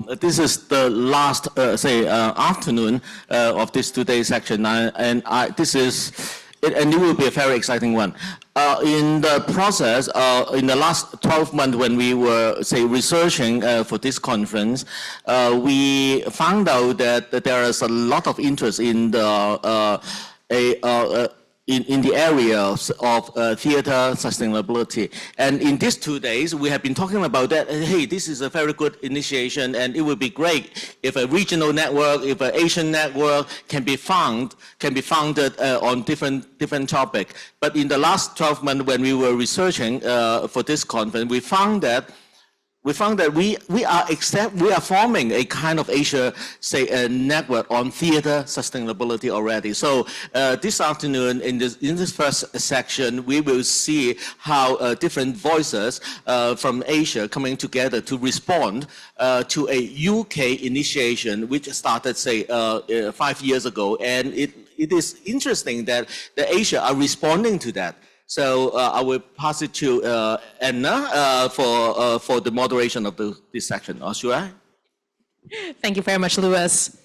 This is the last, afternoon of this two-day section, and it will be a very exciting one. In the process, in the last 12 months when we were, researching for this conference, we found out that there is a lot of interest in the in the areas of theater sustainability. And in these 2 days, we have been talking about that. Hey, this is a very good initiation, and it would be great if a regional network, if an Asian network can be founded on different topics. But in the last 12 months, when we were researching for this conference, we found that we are forming a kind of Asia, a network on theater sustainability already. So this afternoon, in this first section, we will see how different voices from Asia coming together to respond to a UK initiation, which started, 5 years ago, and it is interesting that the Asia are responding to that. So I will pass it to Anna for the moderation of this section. Should I? Thank you very much, Louis.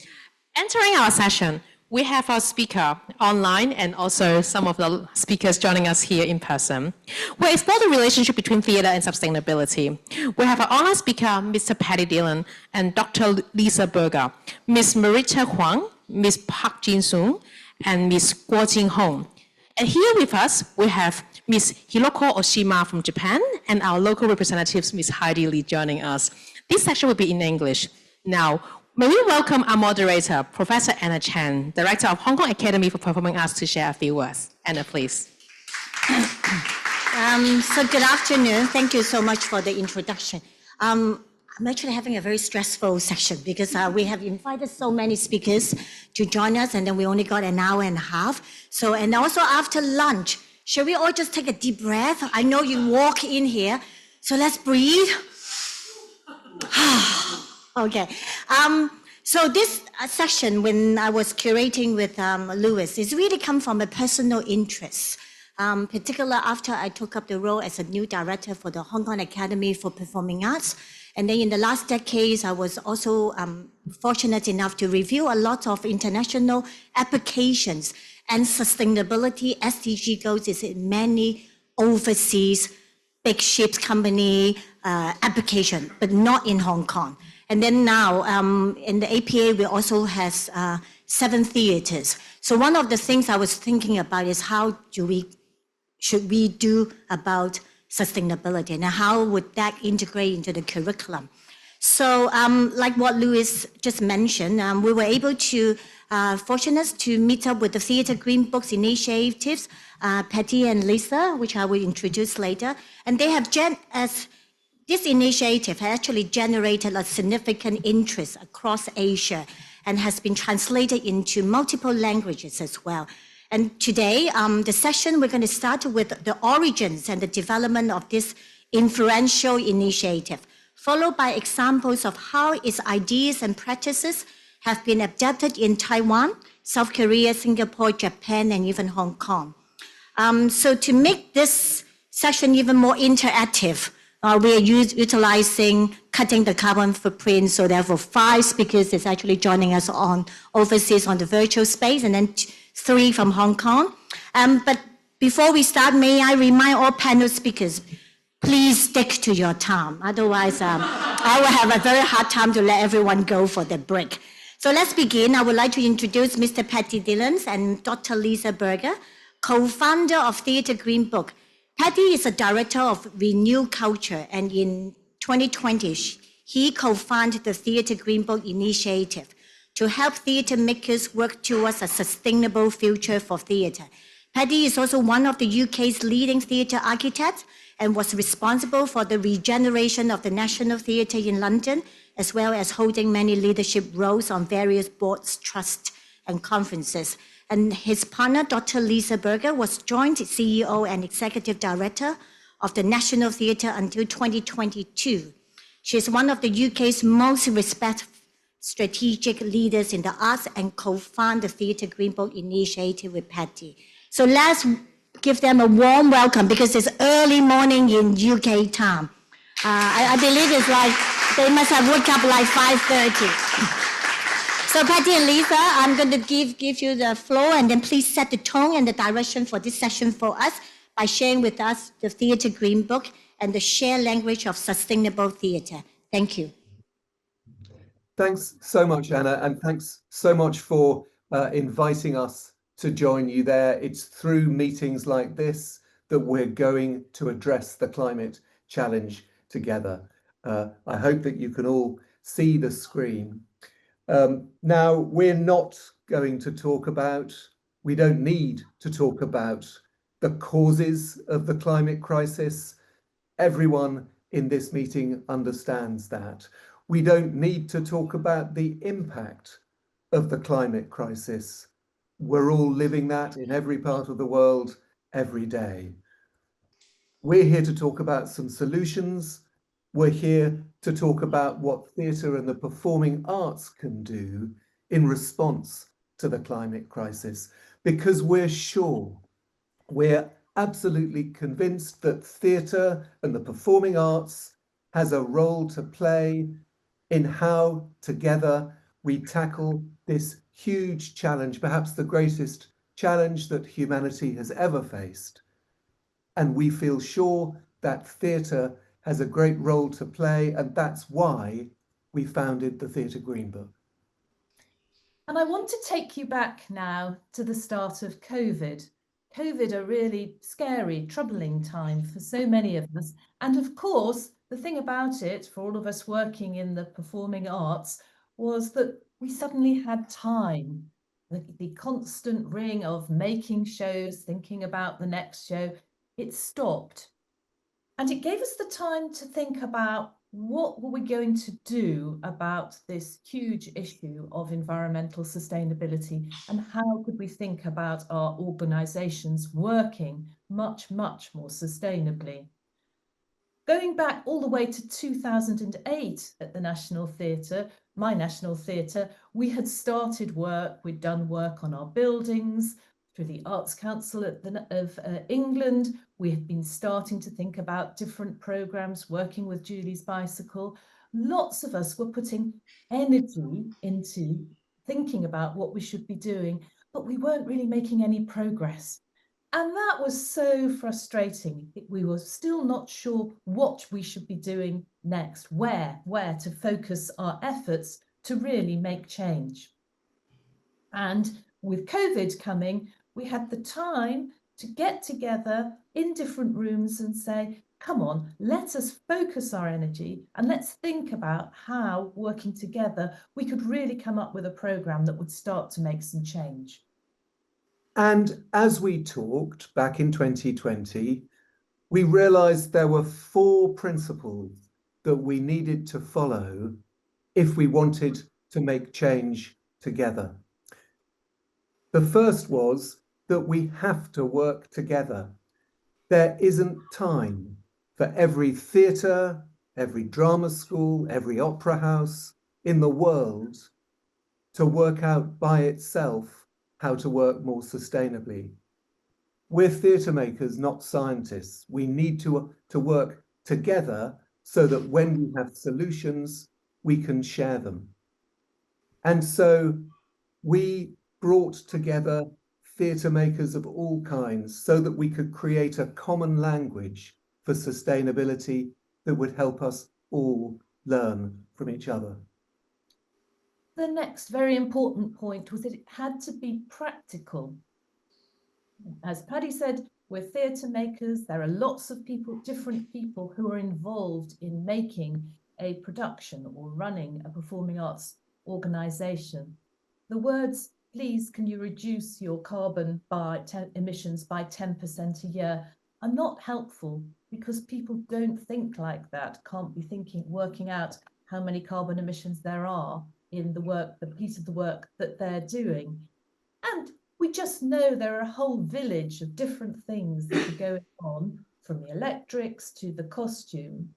Entering our session, we have our speaker online and also some of the speakers joining us here in person. We'll explore the relationship between theatre and sustainability. We have our online speaker, Mr. Patty Dillon, and Dr. Lisa Berger, Ms. Marita Huang, Ms. Park Jin-sung, and Ms. Guo Jing-hong. And here with us, we have Ms. Hiroko Oshima from Japan and our local representatives, Ms. Heidi Lee, joining us. This session will be in English. Now, may we welcome our moderator, Professor Anna Chan, Director of Hong Kong Academy for Performing Arts, to share a few words. Anna, please. So good afternoon. Thank you so much for the introduction. I'm actually having a very stressful session because we have invited so many speakers to join us, and then we only got an hour and a half. So, and also after lunch, shall we all just take a deep breath? I know you walk in here, so let's breathe. Okay. So this session, when I was curating with Louis, it's really come from a personal interest. Particularly after I took up the role as a new director for the Hong Kong Academy for Performing Arts. And then in the last decades, I was also fortunate enough to review a lot of international applications and sustainability SDG goals is in many overseas big ships company application, but not in Hong Kong. And then now in the APA, we also has 7 theaters. So one of the things I was thinking about is how should we do about sustainability, and how would that integrate into the curriculum? So like what Louis just mentioned, we were able to, fortunate to meet up with the Theatre Green Books initiatives, Patty and Lisa, which I will introduce later. And they have, this initiative has actually generated a significant interest across Asia and has been translated into multiple languages as well. And today, the session, we're going to start with the origins and the development of this influential initiative, followed by examples of how its ideas and practices have been adapted in Taiwan, South Korea, Singapore, Japan, and even Hong Kong. So to make this session even more interactive, we are utilizing cutting the carbon footprint. So therefore 5 speakers is actually joining us on overseas on the virtual space, and then 3 from Hong Kong. But before we start, may I remind all panel speakers, please stick to your time. Otherwise, I will have a very hard time to let everyone go for the break. So let's begin. I would like to introduce Mr. Patty Dillon and Dr. Lisa Berger, co-founder of Theatre Green Book. Patty is a director of Renew Culture, and in 2020, he co-founded the Theatre Green Book initiative to help theatre makers work towards a sustainable future for theatre. Patty is also one of the UK's leading theatre architects and was responsible for the regeneration of the National Theatre in London, as well as holding many leadership roles on various boards, trusts, and conferences. And his partner, Dr. Lisa Berger, was joint CEO and Executive Director of the National Theatre until 2022. She is one of the UK's most respected strategic leaders in the arts and co-found the Theatre Green Book initiative with Patty. So let's give them a warm welcome because it's early morning in UK time. I believe it's like They must have woke up like 5:30. So Patty and Lisa, I'm going to give you the floor, and then please set the tone and the direction for this session for us by sharing with us the Theatre Green Book and the shared language of sustainable theatre. Thank you. Thanks so much, Anna, and thanks so much for inviting us to join you there. It's through meetings like this that we're going to address the climate challenge together. I hope that you can all see the screen. Now, we're not going to talk about, we don't need to talk about the causes of the climate crisis. Everyone in this meeting understands that. We don't need to talk about the impact of the climate crisis. We're all living that in every part of the world every day. We're here to talk about some solutions. We're here to talk about what theatre and the performing arts can do in response to the climate crisis, because we're sure, we're absolutely convinced that theatre and the performing arts has a role to play in how together we tackle this huge challenge, perhaps the greatest challenge that humanity has ever faced. And we feel sure that theatre has a great role to play, and that's why we founded the Theatre Green Book. And I want to take you back now to the start of COVID. COVID, a really scary, troubling time for so many of us. And of course, the thing about it, for all of us working in the performing arts, was that we suddenly had time. The constant ring of making shows, thinking about the next show, it stopped. And it gave us the time to think about what were we going to do about this huge issue of environmental sustainability, and how could we think about our organisations working much, much more sustainably. Going back all the way to 2008 at the National Theatre, my National Theatre, we had started work, we'd done work on our buildings, through the Arts Council of England. We had been starting to think about different programmes, working with Julie's Bicycle. Lots of us were putting energy into thinking about what we should be doing, but we weren't really making any progress. And that was so frustrating. We were still not sure what we should be doing next, where to focus our efforts to really make change. And with COVID coming, we had the time to get together in different rooms and say, come on, let us focus our energy and let's think about how, working together, we could really come up with a programme that would start to make some change. And as we talked back in 2020, we realised there were 4 principles that we needed to follow if we wanted to make change together. The first was that we have to work together. There isn't time for every theatre, every drama school, every opera house in the world to work out by itself how to work more sustainably. We're theatre makers, not scientists. We need to work together so that when we have solutions, we can share them. And so we brought together theatre makers of all kinds so that we could create a common language for sustainability that would help us all learn from each other. The next very important point was that it had to be practical. As Paddy said, we're theatre makers. There are lots of people, different people who are involved in making a production or running a performing arts organisation. The words, please, can you reduce your carbon emissions by 10% a year, are not helpful because people don't think like that, can't be working out how many carbon emissions there are in the piece of the work that they're doing. And we just know there are a whole village of different things that are going on, from the electrics to the costume.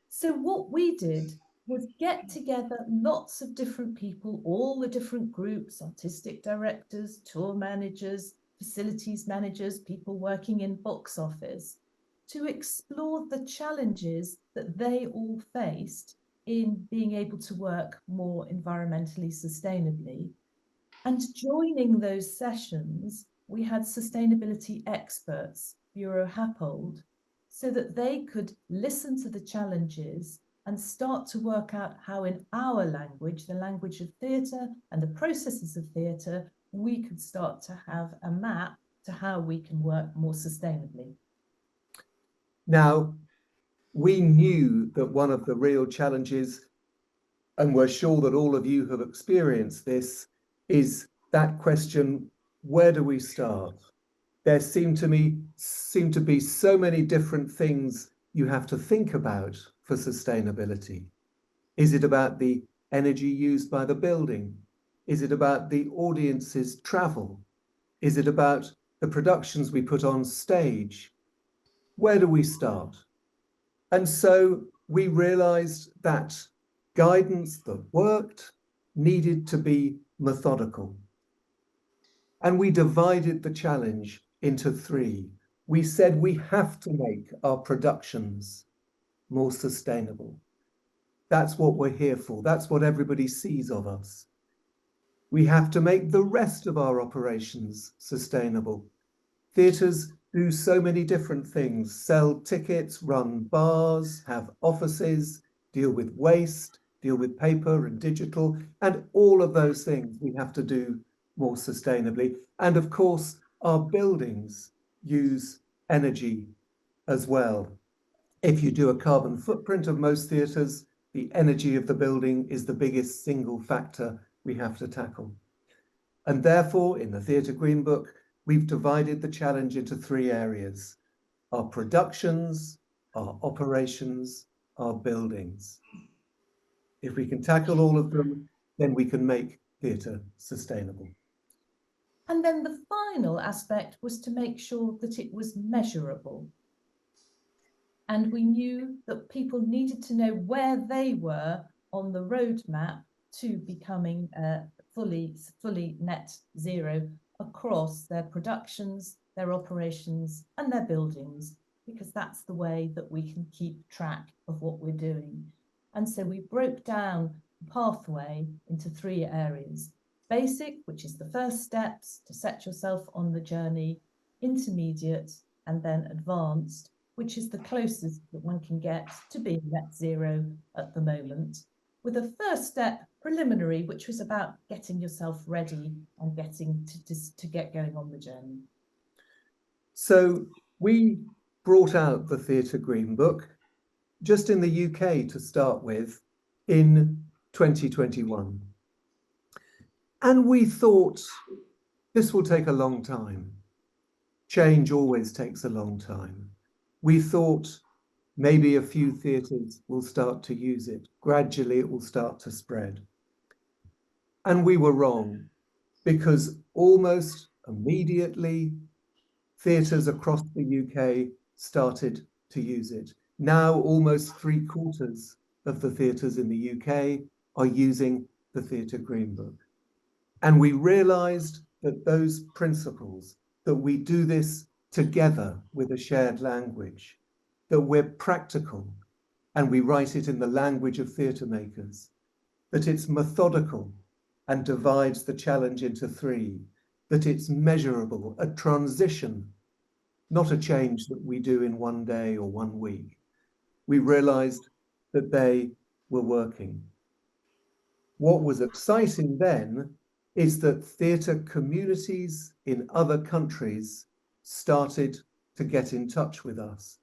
So what we did was get together lots of different people, all the different groups, artistic directors, tour managers, facilities managers, people working in box office, to explore the challenges that they all faced in being able to work more environmentally sustainably. And joining those sessions, we had sustainability experts, Bureau Happold, so that they could listen to the challenges and start to work out how in our language, the language of theatre and the processes of theatre, we could start to have a map to how we can work more sustainably. Now, we knew that one of the real challenges, and we're sure that all of you have experienced this, is that question, where do we start? There seem to be so many different things you have to think about for sustainability. Is it about the energy used by the building? Is it about the audience's travel? Is it about the productions we put on stage? Where do we start? And so we realized that guidance that worked needed to be methodical. And we divided the challenge into three. We said we have to make our productions more sustainable. That's what we're here for. That's what everybody sees of us. We have to make the rest of our operations sustainable. Theatres do so many different things: sell tickets, run bars, have offices, deal with waste, deal with paper and digital, and all of those things we have to do more sustainably. And of course, our buildings use energy as well. If you do a carbon footprint of most theatres, the energy of the building is the biggest single factor we have to tackle. And therefore, in the Theatre Green Book, we've divided the challenge into three areas: our productions, our operations, our buildings. If we can tackle all of them, then we can make theatre sustainable. And then the final aspect was to make sure that it was measurable. And we knew that people needed to know where they were on the roadmap to becoming fully net zero across their productions, their operations, and their buildings, because that's the way that we can keep track of what we're doing. And so we broke down the pathway into three areas: basic, which is the first steps to set yourself on the journey; intermediate, and then advanced, which is the closest that one can get to being net zero at the moment, with a first step preliminary, which was about getting yourself ready and getting to get going on the journey. So we brought out the Theatre Green Book just in the UK to start with in 2021. And we thought this will take a long time. Change always takes a long time. We thought maybe a few theatres will start to use it. Gradually, it will start to spread. And we were wrong, because almost immediately, theatres across the UK started to use it. Now, almost 3/4 of the theatres in the UK are using the Theatre Green Book. And we realised that those principles, that we do this together with a shared language, that we're practical and we write it in the language of theatre makers, that it's methodical and divides the challenge into three, that it's measurable, a transition, not a change that we do in one day or 1 week. We realized that they were working. What was exciting then is that theatre communities in other countries started to get in touch with us.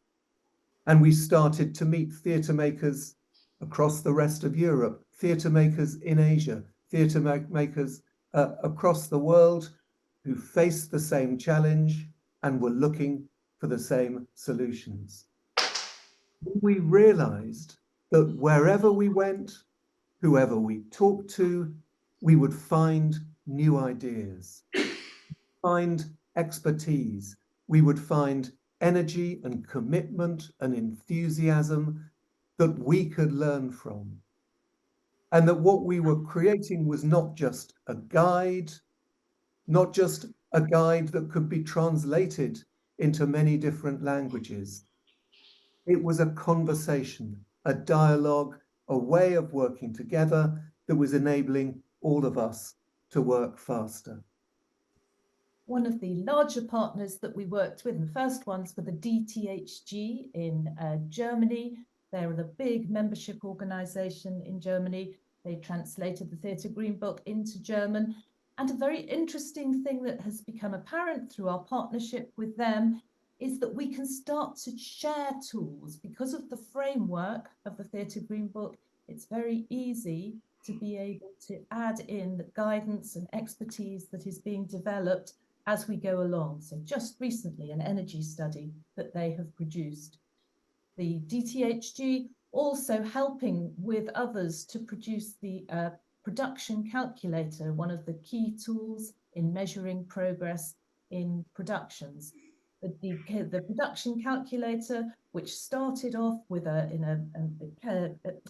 And we started to meet theatre makers across the rest of Europe, theatre makers in Asia, theatre makers across the world who faced the same challenge and were looking for the same solutions. We realized that wherever we went, whoever we talked to, we would find new ideas, find expertise, we would find energy and commitment and enthusiasm that we could learn from. And that what we were creating was not just a guide, not just a guide that could be translated into many different languages. It was a conversation, a dialogue a way of working together that was enabling all of us to work faster. One of the larger partners that we worked with, and the first ones were the DTHG in Germany. They're the big membership organization in Germany. They translated the Theatre Green Book into German. And a very interesting thing that has become apparent through our partnership with them is that we can start to share tools. Because of the framework of the Theatre Green Book, it's very easy to be able to add in the guidance and expertise that is being developed as we go along. So just recently, an energy study that they have produced. The DTHG also helping with others to produce the production calculator, one of the key tools in measuring progress in productions. The production calculator, which started off with an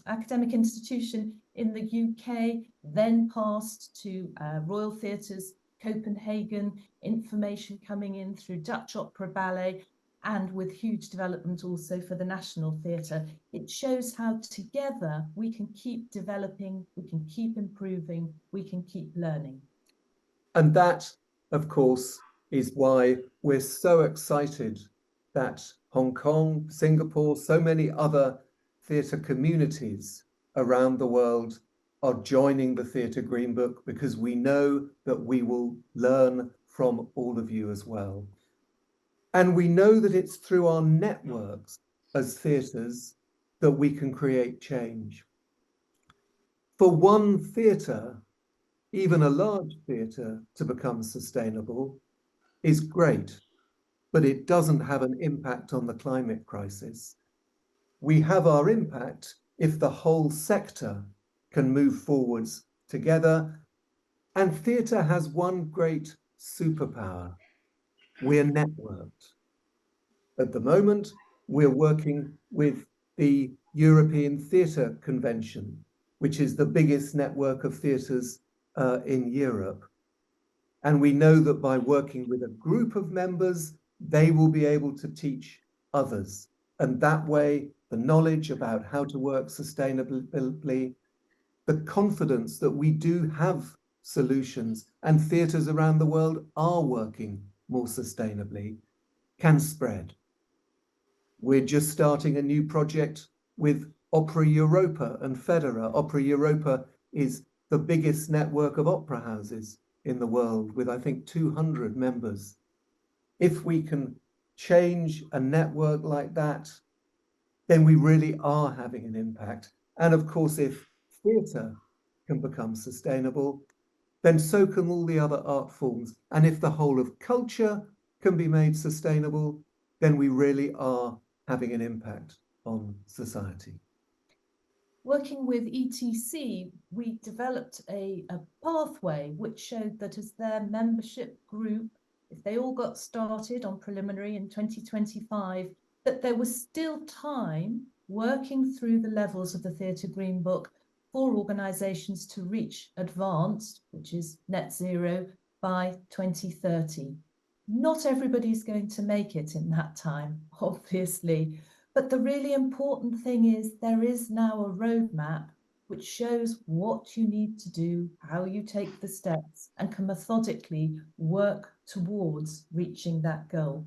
academic institution in the UK, then passed to Royal Theatres Copenhagen, information coming in through Dutch Opera Ballet, and with huge development also for the National Theatre. It shows how together we can keep developing, we can keep improving, we can keep learning. And that, of course, is why we're so excited that Hong Kong, Singapore, so many other theatre communities around the world are joining the Theatre Green Book, because we know that we will learn from all of you as well. And we know that it's through our networks as theatres that we can create change. For one theatre, even a large theatre, to become sustainable is great, but it doesn't have an impact on the climate crisis. We have our impact if the whole sector can move forwards together. And theatre has one great superpower. We're networked. At the moment, we're working with the European Theatre Convention, which is the biggest network of theatres in Europe. And we know that by working with a group of members, they will be able to teach others. And that way, the knowledge about how to work sustainably, the confidence that we do have solutions and theatres around the world are working more sustainably, can spread. We're just starting a new project with Opera Europa and Federa. Opera Europa is the biggest network of opera houses in the world, with I think 200 members. If we can change a network like that, then we really are having an impact. And of course, if theatre can become sustainable, then so can all the other art forms. And if the whole of culture can be made sustainable, then we really are having an impact on society. Working with ETC, we developed a pathway which showed that as their membership group, if they all got started on preliminary in 2025, that there was still time working through the levels of the Theatre Green Book for organisations to reach advanced, which is net zero, by 2030. Not everybody's going to make it in that time, obviously. But the really important thing is there is now a roadmap which shows what you need to do, how you take the steps, and can methodically work towards reaching that goal.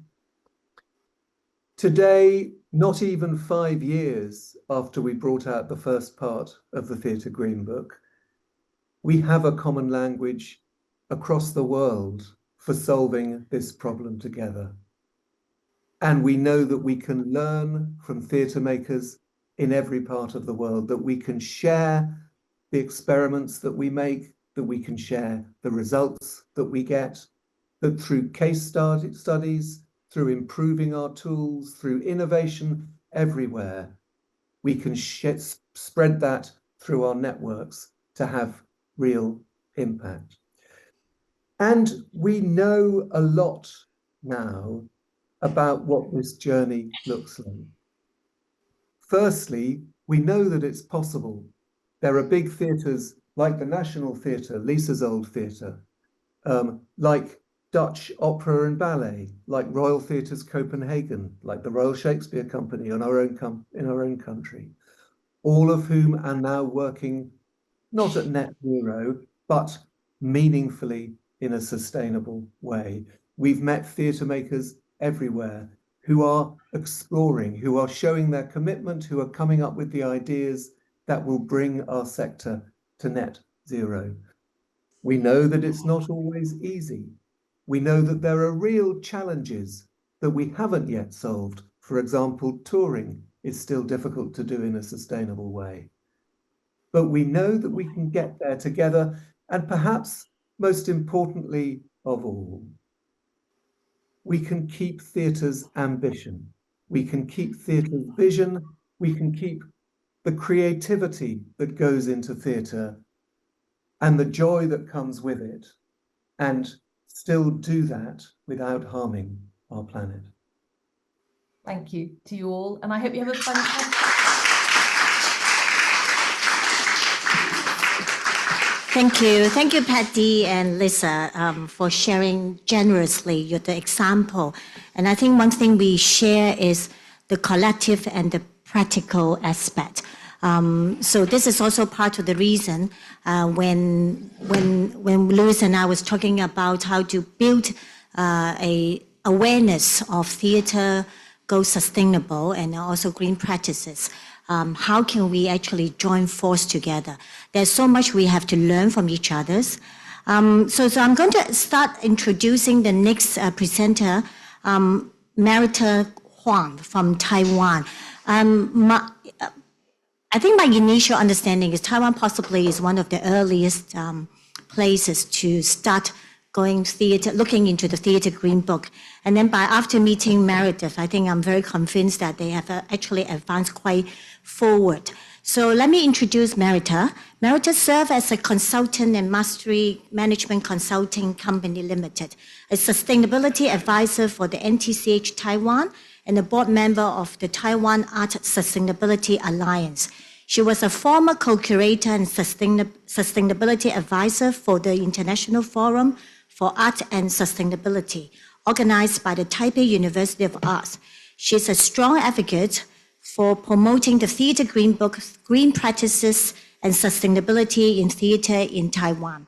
Today, not even 5 years after we brought out the first part of the Theatre Green Book, we have a common language across the world for solving this problem together. And we know that we can learn from theatre makers in every part of the world, that we can share the experiments that we make, that we can share the results that we get, that through case studies, through improving our tools, through innovation everywhere, we can spread that through our networks to have real impact. And we know a lot now about what this journey looks like. Firstly, we know that it's possible. There are big theatres like the National Theatre, Lisa's old theatre, like Dutch Opera and Ballet, like Royal Theatres Copenhagen, like the Royal Shakespeare Company in our own country. all of whom are now working not at net zero, but meaningfully in a sustainable way. We've met theatre makers everywhere who are exploring, who are showing their commitment, who are coming up with the ideas that will bring our sector to net zero. We know that it's not always easy. We know that there are real challenges that we haven't yet solved. For example, touring is still difficult to do in a sustainable way. But we know that we can get there together, and perhaps most importantly of all, we can keep theatre's ambition. We can keep theatre's vision. We can keep the creativity that goes into theatre and the joy that comes with it, and still do that without harming our planet. Thank you to you all, and I hope you have a fantastic... Thank you, Patty and Lisa, for sharing generously the example. And I think one thing we share is the collective and the practical aspect. So this is also part of the reason when Louis and I was talking about how to build a awareness of theatre, go sustainable, and also green practices. How can we actually join force together? There's so much we have to learn from each other. So I'm going to start introducing the next presenter, Marita Huang from Taiwan. I think my initial understanding is Taiwan possibly is one of the earliest places to start looking into the Theatre Green Book. And then after meeting Meredith, I think I'm very convinced that they have actually advanced quite forward. So let me introduce Marita. Marita serves as a consultant and mastery management consulting company limited, a sustainability advisor for the NTCH Taiwan, and a board member of the Taiwan Art Sustainability Alliance. She was a former co-curator and sustainability advisor for the International Forum for Art and Sustainability, organized by the Taipei University of Arts. She's a strong advocate for promoting the Theatre Green Book, green practices, and sustainability in theatre in Taiwan.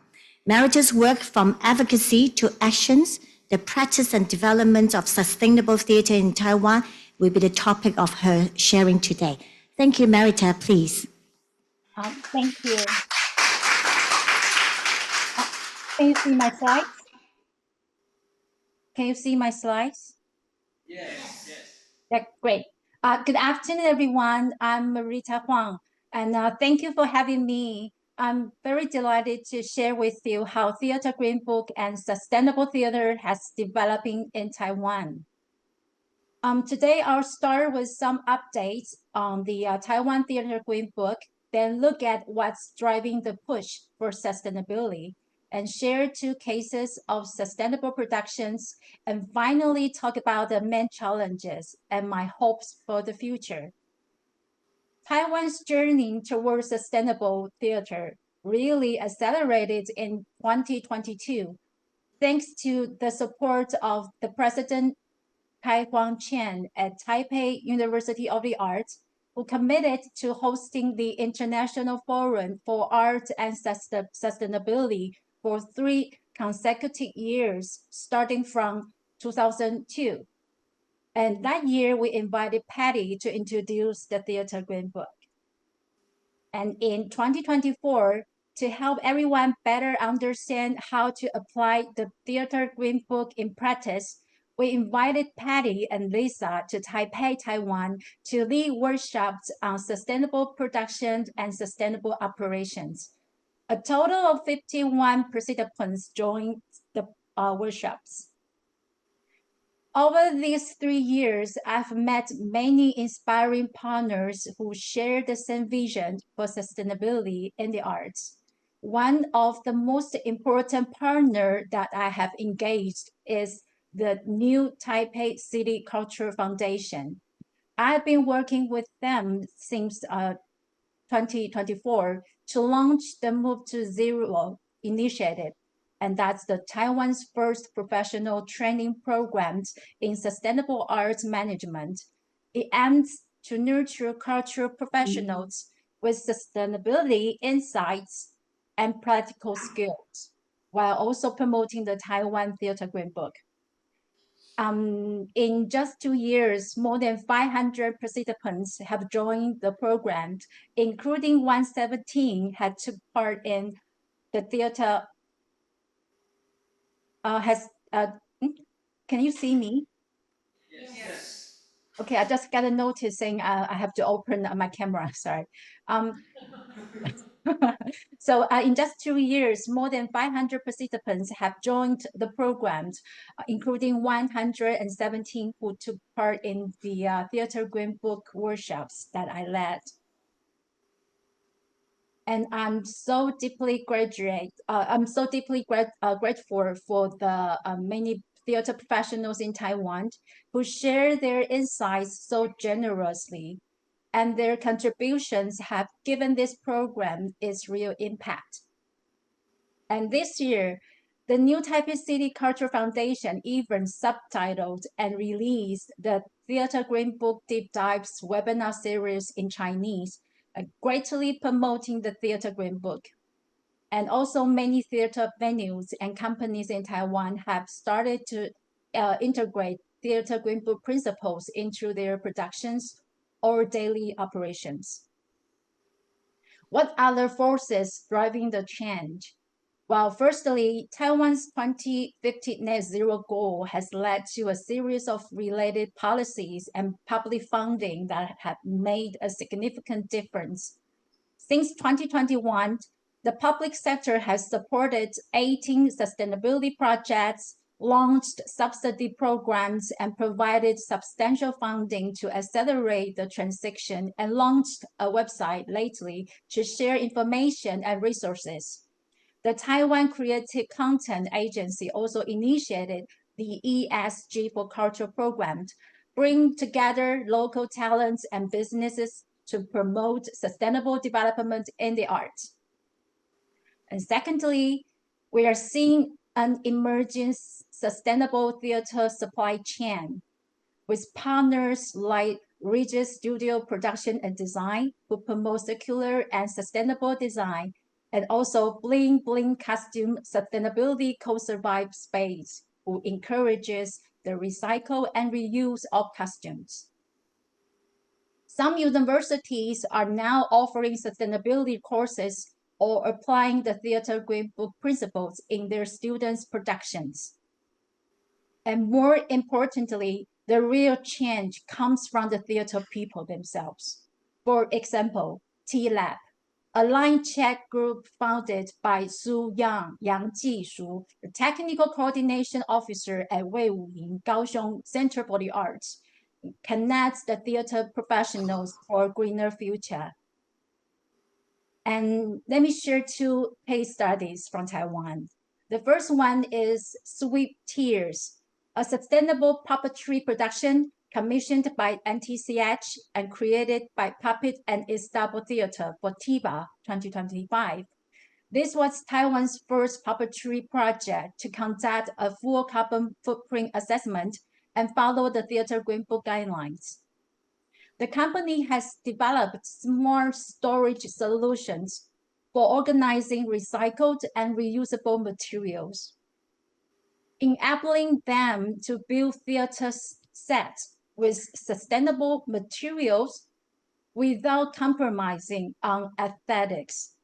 Marita's work from advocacy to actions, the practice and development of sustainable theatre in Taiwan will be the topic of her sharing today. Thank you, Marita, please. Thank you. Can you see my slides? Can you see my slides? Yes, yes. Yeah, great. Good afternoon, everyone. I'm Marita Huang, and thank you for having me. I'm very delighted to share with you how Theatre Green Book and sustainable theatre has developing in Taiwan. Today, I'll start with some updates on the Taiwan Theatre Green Book, then look at what's driving the push for sustainability, and share 2 cases of sustainable productions, and finally talk about the main challenges and my hopes for the future. Taiwan's journey towards sustainable theater really accelerated in 2022, thanks to the support of the President Kai Huang-Chen at Taipei University of the Arts, who committed to hosting the International Forum for Art and Sustainability for 3 consecutive years, starting from 2002. And that year, we invited Patty to introduce the Theatre Green Book. And in 2024, to help everyone better understand how to apply the Theatre Green Book in practice, we invited Patty and Lisa to Taipei, Taiwan, to lead workshops on sustainable production and sustainable operations. A total of 51 participants joined the workshops. Over these 3 years, I've met many inspiring partners who share the same vision for sustainability in the arts. One of the most important partners that I have engaged is the new Taipei City Culture Foundation. I've been working with them since 2024 to launch the Move to Zero initiative. And that's the Taiwan's first professional training program in sustainable arts management. It aims to nurture cultural professionals with sustainability insights and practical skills, while also promoting the Taiwan Theater Green Book. In just 2 years, more than 500 participants have joined the program, including 117 had took part in the theater. Can you see me? Yes. Okay, I just got a notice saying I have to open my camera, sorry. So in just 2 years, more than 500 participants have joined the program, including 117 who took part in the Theater Green Book workshops that I led. And I'm so deeply grateful for the many theater professionals in Taiwan who share their insights so generously, and their contributions have given this program its real impact. And this year, the New Taipei City Cultural Foundation even subtitled and released the Theater Green Book Deep Dives webinar series in Chinese, greatly promoting the Theater Green Book. And also many theater venues and companies in Taiwan have started to integrate Theater Green Book principles into their productions or daily operations. What other forces driving the change? Well, firstly, Taiwan's 2050 net zero goal has led to a series of related policies and public funding that have made a significant difference. Since 2021, the public sector has supported 18 sustainability projects, launched subsidy programs, and provided substantial funding to accelerate the transition, and launched a website lately to share information and resources. The Taiwan Creative Content Agency also initiated the ESG for Culture program, bring together local talents and businesses to promote sustainable development in the arts. And secondly, we are seeing an emerging sustainable theater supply chain with partners like Regis Studio Production and Design, who promote circular and sustainable design, and also Bling Bling Costume Sustainability Co-Survive Space, who encourages the recycle and reuse of costumes. Some universities are now offering sustainability courses or applying the Theater Green Book principles in their students' productions. And more importantly, the real change comes from the theater people themselves. For example, T-Lab, a line check group founded by Su Yang Jishu, the technical coordination officer at Wei Wuying Kaohsiung Center for the Arts, connects the theater professionals for a greener future. And let me share 2 case studies from Taiwan. The first one is Sweet Tears, a sustainable puppetry production commissioned by NTCH and created by Puppet and Istanbul Theater for TIBA 2025. This was Taiwan's first puppetry project to conduct a full carbon footprint assessment and follow the Theater Green Book guidelines. The company has developed smart storage solutions for organizing recycled and reusable materials, enabling them to build theater sets with sustainable materials without compromising on aesthetics.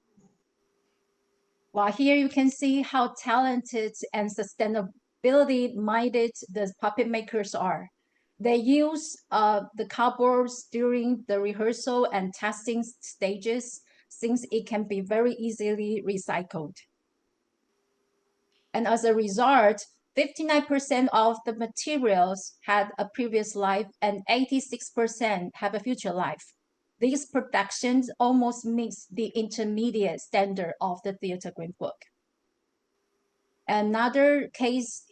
Well, here you can see how talented and sustainability-minded the puppet makers are. They use the cardboards during the rehearsal and testing stages, since it can be very easily recycled. And as a result, 59% of the materials had a previous life and 86% have a future life. These productions almost meets the intermediate standard of the Theater Green Book. Another case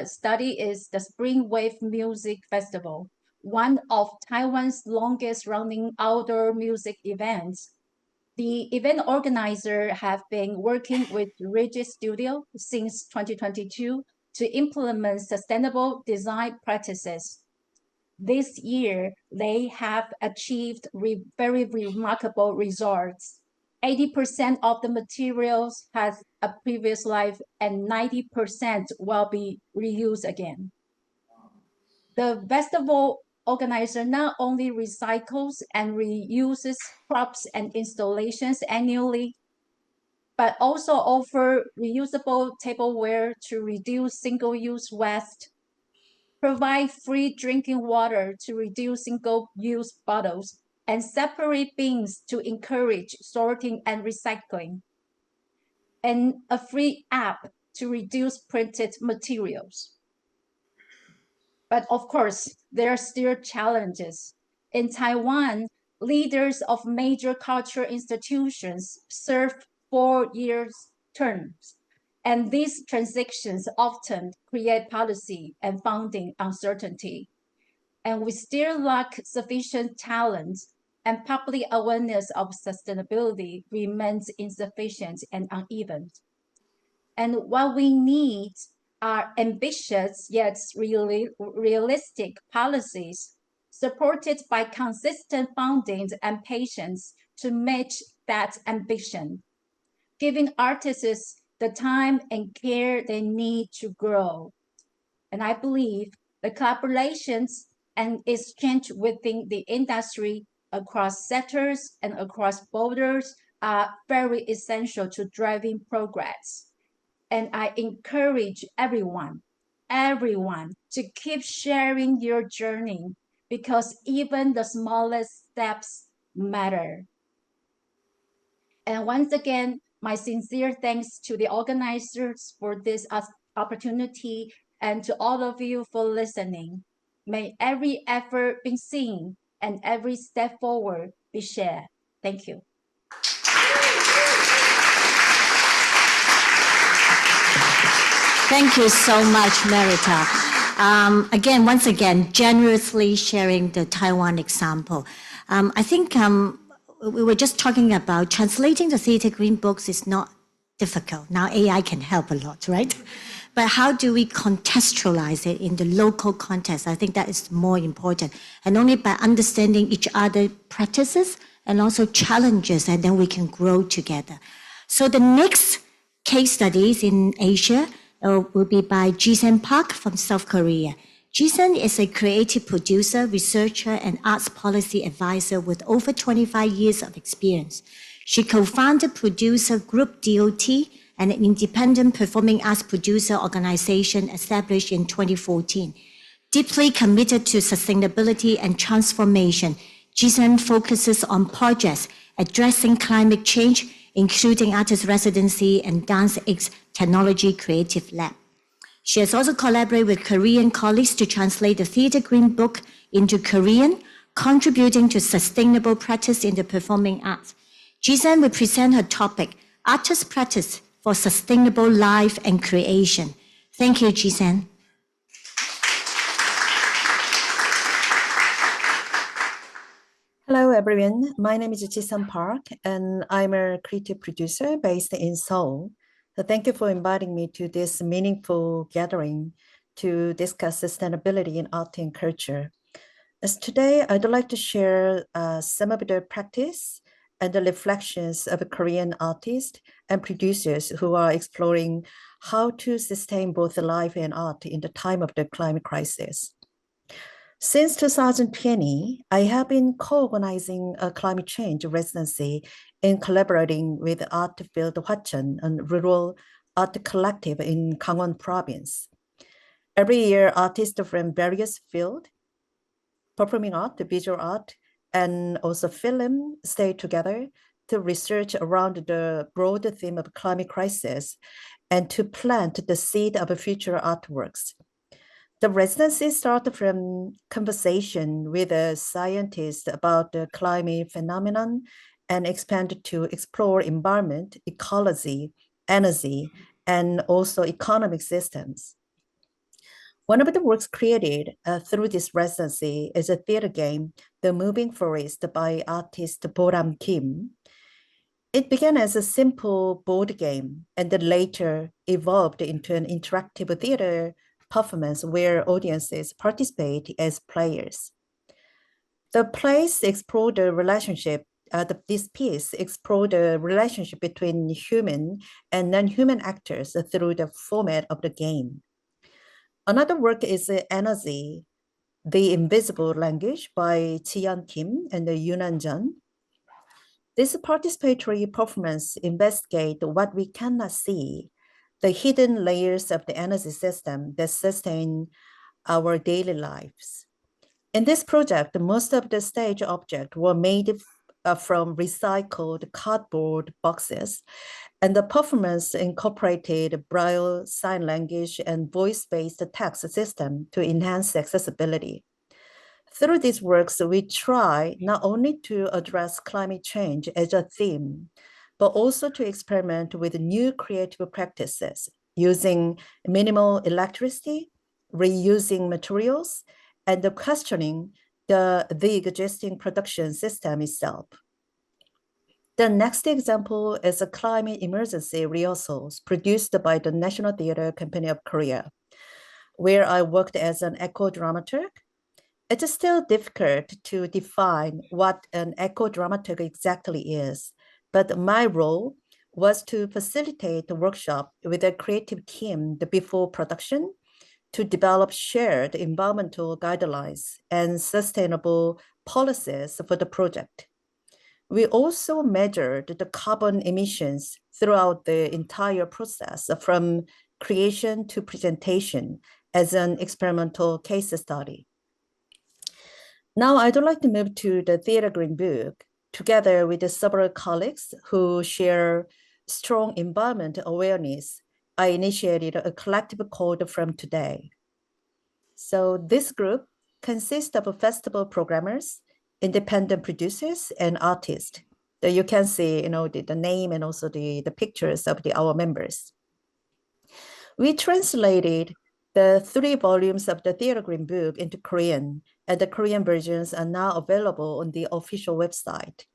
study is the Spring Wave Music Festival, one of Taiwan's longest running outdoor music events. The event organizer have been working with Regis Studio since 2022 to implement sustainable design practices. this year, they have achieved very remarkable results. 80% of the materials has a previous life and 90% will be reused again. The festival organizer not only recycles and reuses props and installations annually, but also offer reusable tableware to reduce single-use waste, provide free drinking water to reduce single-use bottles, and separate bins to encourage sorting and recycling, and a free app to reduce printed materials. But of course, there are still challenges. In Taiwan, leaders of major cultural institutions serve 4-year terms, and these transitions often create policy and funding uncertainty. And we still lack sufficient talent, and public awareness of sustainability remains insufficient and uneven. And what we need are ambitious yet realistic policies supported by consistent funding and patience to match that ambition, giving artists the time and care they need to grow. And I believe the collaborations and exchange within the industry across sectors and across borders are very essential to driving progress. And I encourage everyone to keep sharing your journey, because even the smallest steps matter. And once again, my sincere thanks to the organizers for this opportunity, and to all of you for listening. May every effort be seen and every step forward be shared. Thank you. Thank you so much, Merita. Once again, generously sharing the Taiwan example. I think we were just talking about translating the Theatre Green Books is not difficult. Now AI can help a lot, right? But how do we contextualize it in the local context? I think that is more important. And only by understanding each other's practices and also challenges, and then we can grow together. So the next case studies in Asia will be by Ji-sen Park from South Korea. Ji-sen is a creative producer, researcher, and arts policy advisor with over 25 years of experience. She co-founded producer Group DOT, an independent performing arts producer organization established in 2014. Deeply committed to sustainability and transformation, Ji-sen focuses on projects addressing climate change, including artist residency and DanceX Technology Creative Lab. She has also collaborated with Korean colleagues to translate the Theatre Green Book into Korean, contributing to sustainable practice in the performing arts. Ji-sen will present her topic, Artist Practice for Sustainable Life and Creation. Thank you, Ji-sen. Hello, everyone. My name is Ji-sen Park, and I'm a creative producer based in Seoul. So thank you for inviting me to this meaningful gathering to discuss sustainability in art and culture. As today, I'd like to share some of the practice and the reflections of Korean artists and producers who are exploring how to sustain both life and art in the time of the climate crisis. Since 2020, I have been co-organizing a climate change residency and collaborating with Art Field Hwacheon, a rural art collective in Gangwon province. Every year, artists from various fields, performing art, visual art, and also film, stay together to research around the broad theme of climate crisis and to plant the seed of future artworks. The residency started from conversation with a scientist about the climate phenomenon and expanded to explore environment, ecology, energy, and also economic systems. One of the works created through this residency is a theater game, The Moving Forest by artist Boram Kim. It began as a simple board game and then later evolved into an interactive theater performance where audiences participate as players. The plays explore the relationship, this piece explore the relationship between human and non-human actors through the format of the game. Another work is Energy, The Invisible Language by Chi-Yeon Kim and Yunan Jun. This participatory performance investigates what we cannot see, the hidden layers of the energy system that sustain our daily lives. In this project, most of the stage objects were made from recycled cardboard boxes, and the performance incorporated Braille, sign language, and voice-based text system to enhance accessibility. Through these works, we try not only to address climate change as a theme, but also to experiment with new creative practices using minimal electricity, reusing materials, and questioning the existing production system itself. The next example is a climate emergency rehearsals produced by the National Theatre Company of Korea, where I worked as an echo dramaturg. It is still difficult to define what an echo dramaturg exactly is, but my role was to facilitate the workshop with a creative team before production to develop shared environmental guidelines and sustainable policies for the project. We also measured the carbon emissions throughout the entire process from creation to presentation as an experimental case study. Now I'd like to move to the Theatre Green Book, together with several colleagues who share strong environment awareness. I initiated a collective code from today. So this group consists of festival programmers, independent producers, and artists. So you can see, the name and also the pictures of our members. We translated the 3 volumes of the Theatre Green Book into Korean, and the Korean versions are now available on the official website.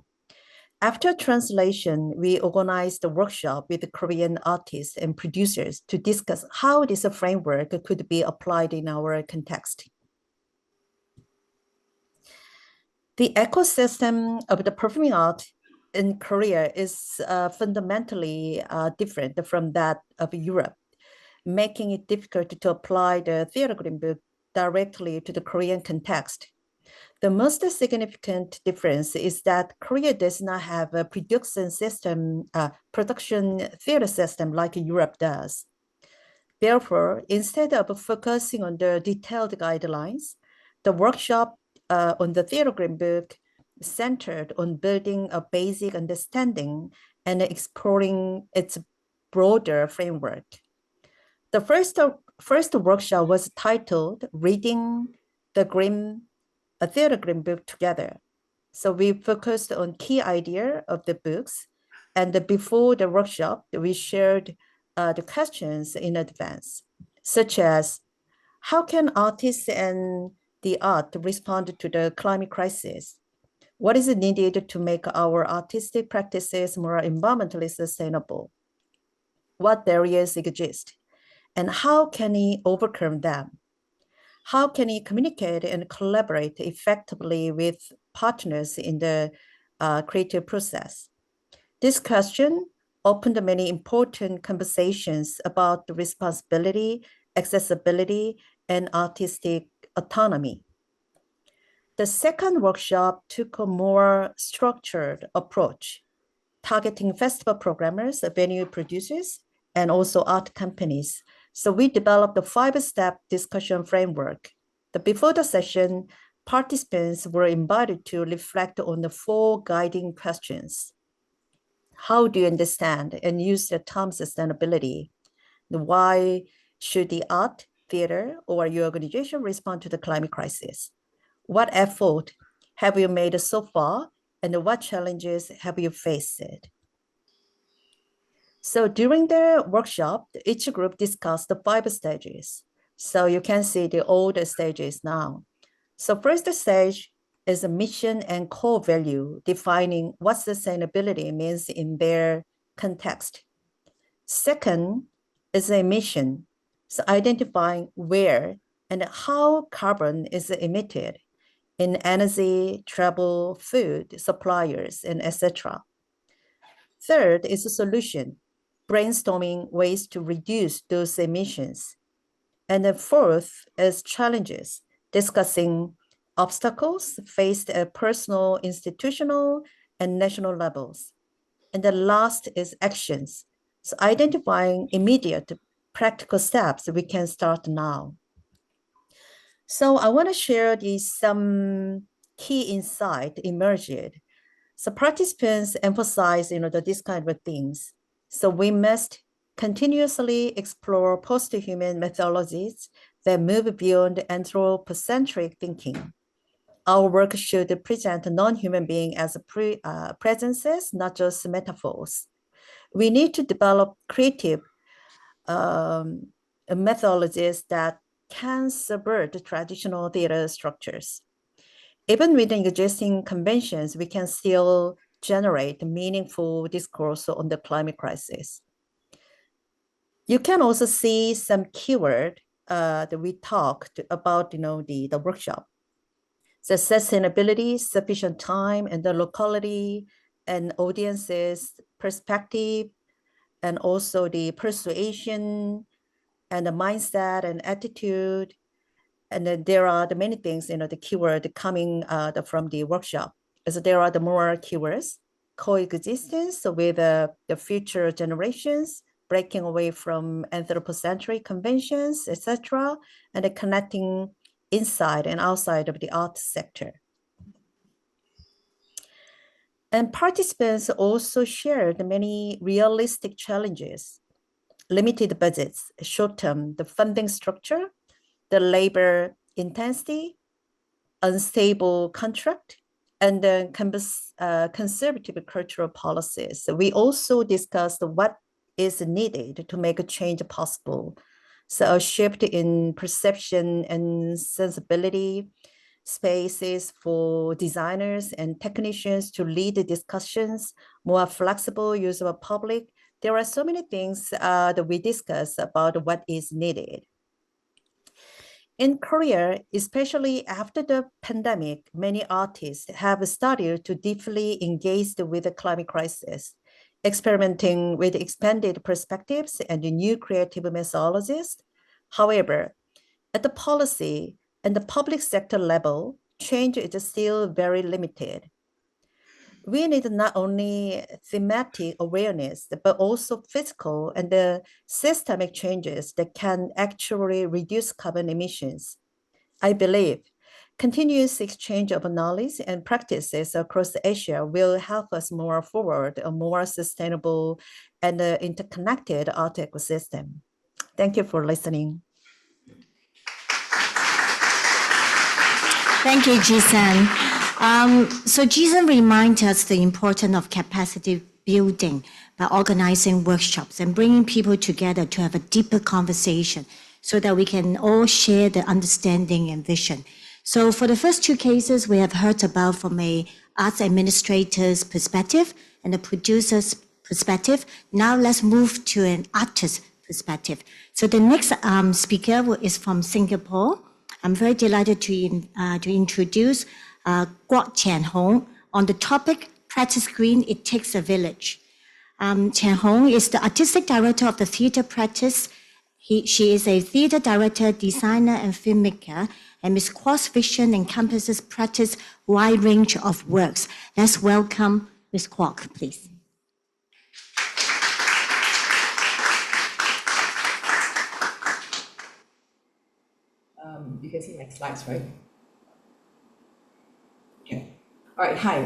After translation, we organized a workshop with the Korean artists and producers to discuss how this framework could be applied in our context. The ecosystem of the performing art in Korea is fundamentally different from that of Europe, making it difficult to apply the Theatre Green Book directly to the Korean context. The most significant difference is that Korea does not have a production theater system like Europe does. Therefore, instead of focusing on the detailed guidelines, the workshop on the Theatre Green Book centered on building a basic understanding and exploring its broader framework. The first workshop was titled Reading the Theatre Green Book Together. So we focused on key idea of the books, and before the workshop, we shared the questions in advance, such as how can artists and the art respond to the climate crisis? What is needed to make our artistic practices more environmentally sustainable? What barriers exist? And how can we overcome them? How can we communicate and collaborate effectively with partners in the creative process? This question opened many important conversations about the responsibility, accessibility, and artistic autonomy. The second workshop took a more structured approach, targeting festival programmers, venue producers, and also art companies. So we developed a 5-step discussion framework. Before the session, participants were invited to reflect on the 4 guiding questions. How do you understand and use the term sustainability? Why should the art, theater, or your organization respond to the climate crisis? What effort have you made so far, and what challenges have you faced? So during the workshop, each group discussed the 5 stages. So you can see the older stages now. So first stage is a mission and core value, defining what sustainability means in their context. Second is a mission. So identifying where and how carbon is emitted in energy, travel, food, suppliers, and etc. Third is a solution, brainstorming ways to reduce those emissions. And the fourth is challenges, discussing obstacles faced at personal, institutional, and national levels. And the last is actions, so identifying immediate practical steps we can start now. So I want to share some key insight emerged. So participants emphasize, these kind of things. So we must continuously explore post-human methodologies that move beyond anthropocentric thinking. Our work should present non-human being as presences, not just metaphors. We need to develop creative methodologies that can subvert traditional theater structures. Even within existing conventions, we can still generate meaningful discourse on the climate crisis. You can also see some keyword that we talked about, the workshop. So sustainability, sufficient time, and the locality and audiences perspective, and also the persuasion and the mindset and attitude. And then there are the many things, the keyword coming from the workshop. So there are the more keywords, coexistence with the future generations, breaking away from anthropocentric conventions, etc., and connecting inside and outside of the art sector. And participants also shared many realistic challenges, limited budgets, short-term, the funding structure, the labor intensity, unstable contract, and the conservative cultural policies. We also discussed what is needed to make a change possible. So a shift in perception and sensibility, spaces for designers and technicians to lead the discussions, more flexible use of public. There are so many things that we discuss about what is needed. In Korea, especially after the pandemic, many artists have started to deeply engage with the climate crisis, experimenting with expanded perspectives and new creative methodologies. However, at the policy and the public sector level, change is still very limited. We need not only thematic awareness, but also physical and the systemic changes that can actually reduce carbon emissions. I believe continuous exchange of knowledge and practices across Asia will help us move forward a more sustainable and interconnected art ecosystem. Thank you for listening. Thank you, Jisun. So Jisun reminds us the importance of capacity building by organizing workshops and bringing people together to have a deeper conversation so that we can all share the understanding and vision. So for the first two cases, we have heard about from a arts administrator's perspective and a producer's perspective. Now let's move to an artist's perspective. So the next speaker is from Singapore. I'm very delighted to introduce Guok Chen Hong on the topic Practice Green, It Takes a Village. Chen Hong is the artistic director of the theatre practice. She is a theatre director, designer, and filmmaker, and Ms. Kwok's vision encompasses practice wide range of works. Let's welcome Ms. Kwok, please. You can see my slides, right? Okay. All right, hi.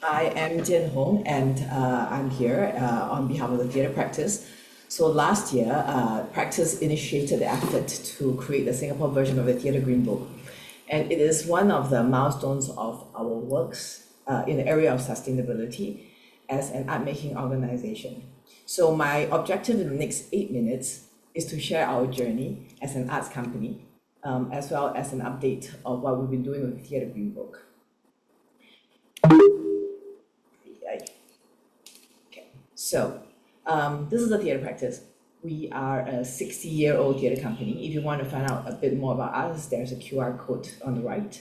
I am Chen Hong, and I'm here on behalf of the theatre practice. So last year, Practice initiated the effort to create the Singapore version of the Theatre Green Book. And it is one of the milestones of our works in the area of sustainability as an art-making organization. So my objective in the next 8 minutes is to share our journey as an arts company, as well as an update of what we've been doing with the Theatre Green Book. Okay, so this is the theatre practice. We are a 60-year-old theatre company. If you want to find out a bit more about us, there's a QR code on the right.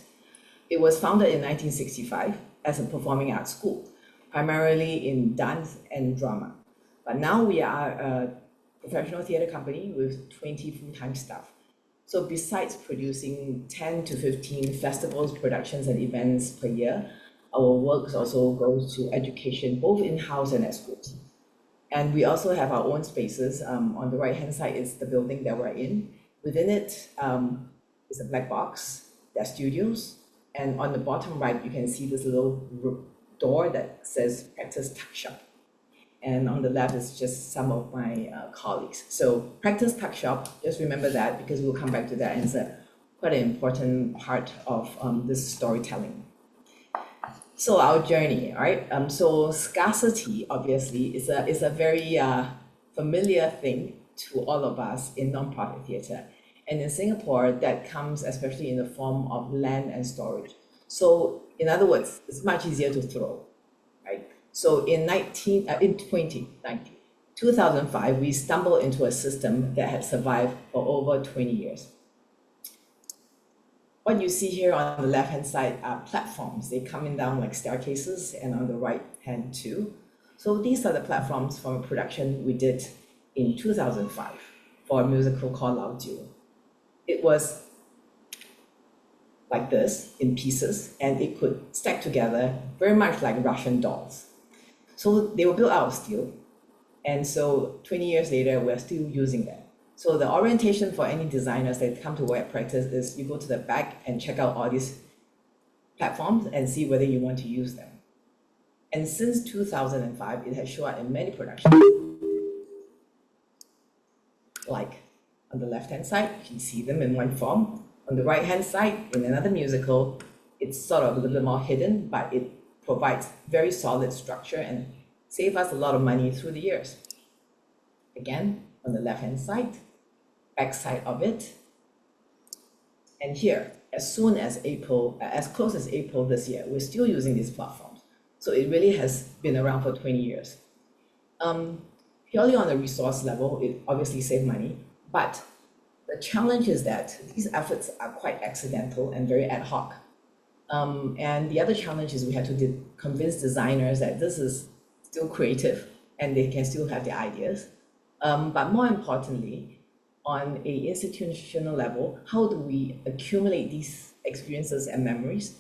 It was founded in 1965 as a performing arts school, primarily in dance and drama. But now we are a professional theatre company with 20 full-time staff. So besides producing 10 to 15 festivals, productions, and events per year, our work also goes to education, both in-house and at schools. And we also have our own spaces. On the right-hand side is the building that we're in. Within it is a black box, there are studios. And on the bottom right, you can see this little door that says Practice Tuck Shop. And on the left is just some of my colleagues. So Practice Tuck Shop, just remember that because we'll come back to that, and it's quite an important part of this storytelling. So our journey, all right? So scarcity, obviously, is a very familiar thing to all of us in nonprofit theatre. And in Singapore, that comes especially in the form of land and storage. So in other words, it's much easier to throw, right? So in 2005, we stumbled into a system that had survived for over 20 years. What you see here on the left-hand side are platforms. They come in down like staircases, and on the right hand too. So these are the platforms from a production we did in 2005 for a musical called Lao Jiu. It was like this in pieces, and it could stack together very much like Russian dolls. So they were built out of steel. And so 20 years later, we're still using them. So the orientation for any designers that come to work at Practice is you go to the back and check out all these platforms and see whether you want to use them. And since 2005, it has shown up in many productions. Like on the left-hand side, you can see them in one form. On the right-hand side, in another musical, it's sort of a little bit more hidden, but it provides very solid structure and saves us a lot of money through the years. Again, on the left-hand side, back side of it. And here, as soon as April, as close as April this year, we're still using these platforms. So it really has been around for 20 years. Purely on a resource level, it obviously saved money, but the challenge is that these efforts are quite accidental and very ad hoc. And the other challenge is we had to convince designers that this is still creative and they can still have their ideas. But more importantly, on an institutional level, how do we accumulate these experiences and memories?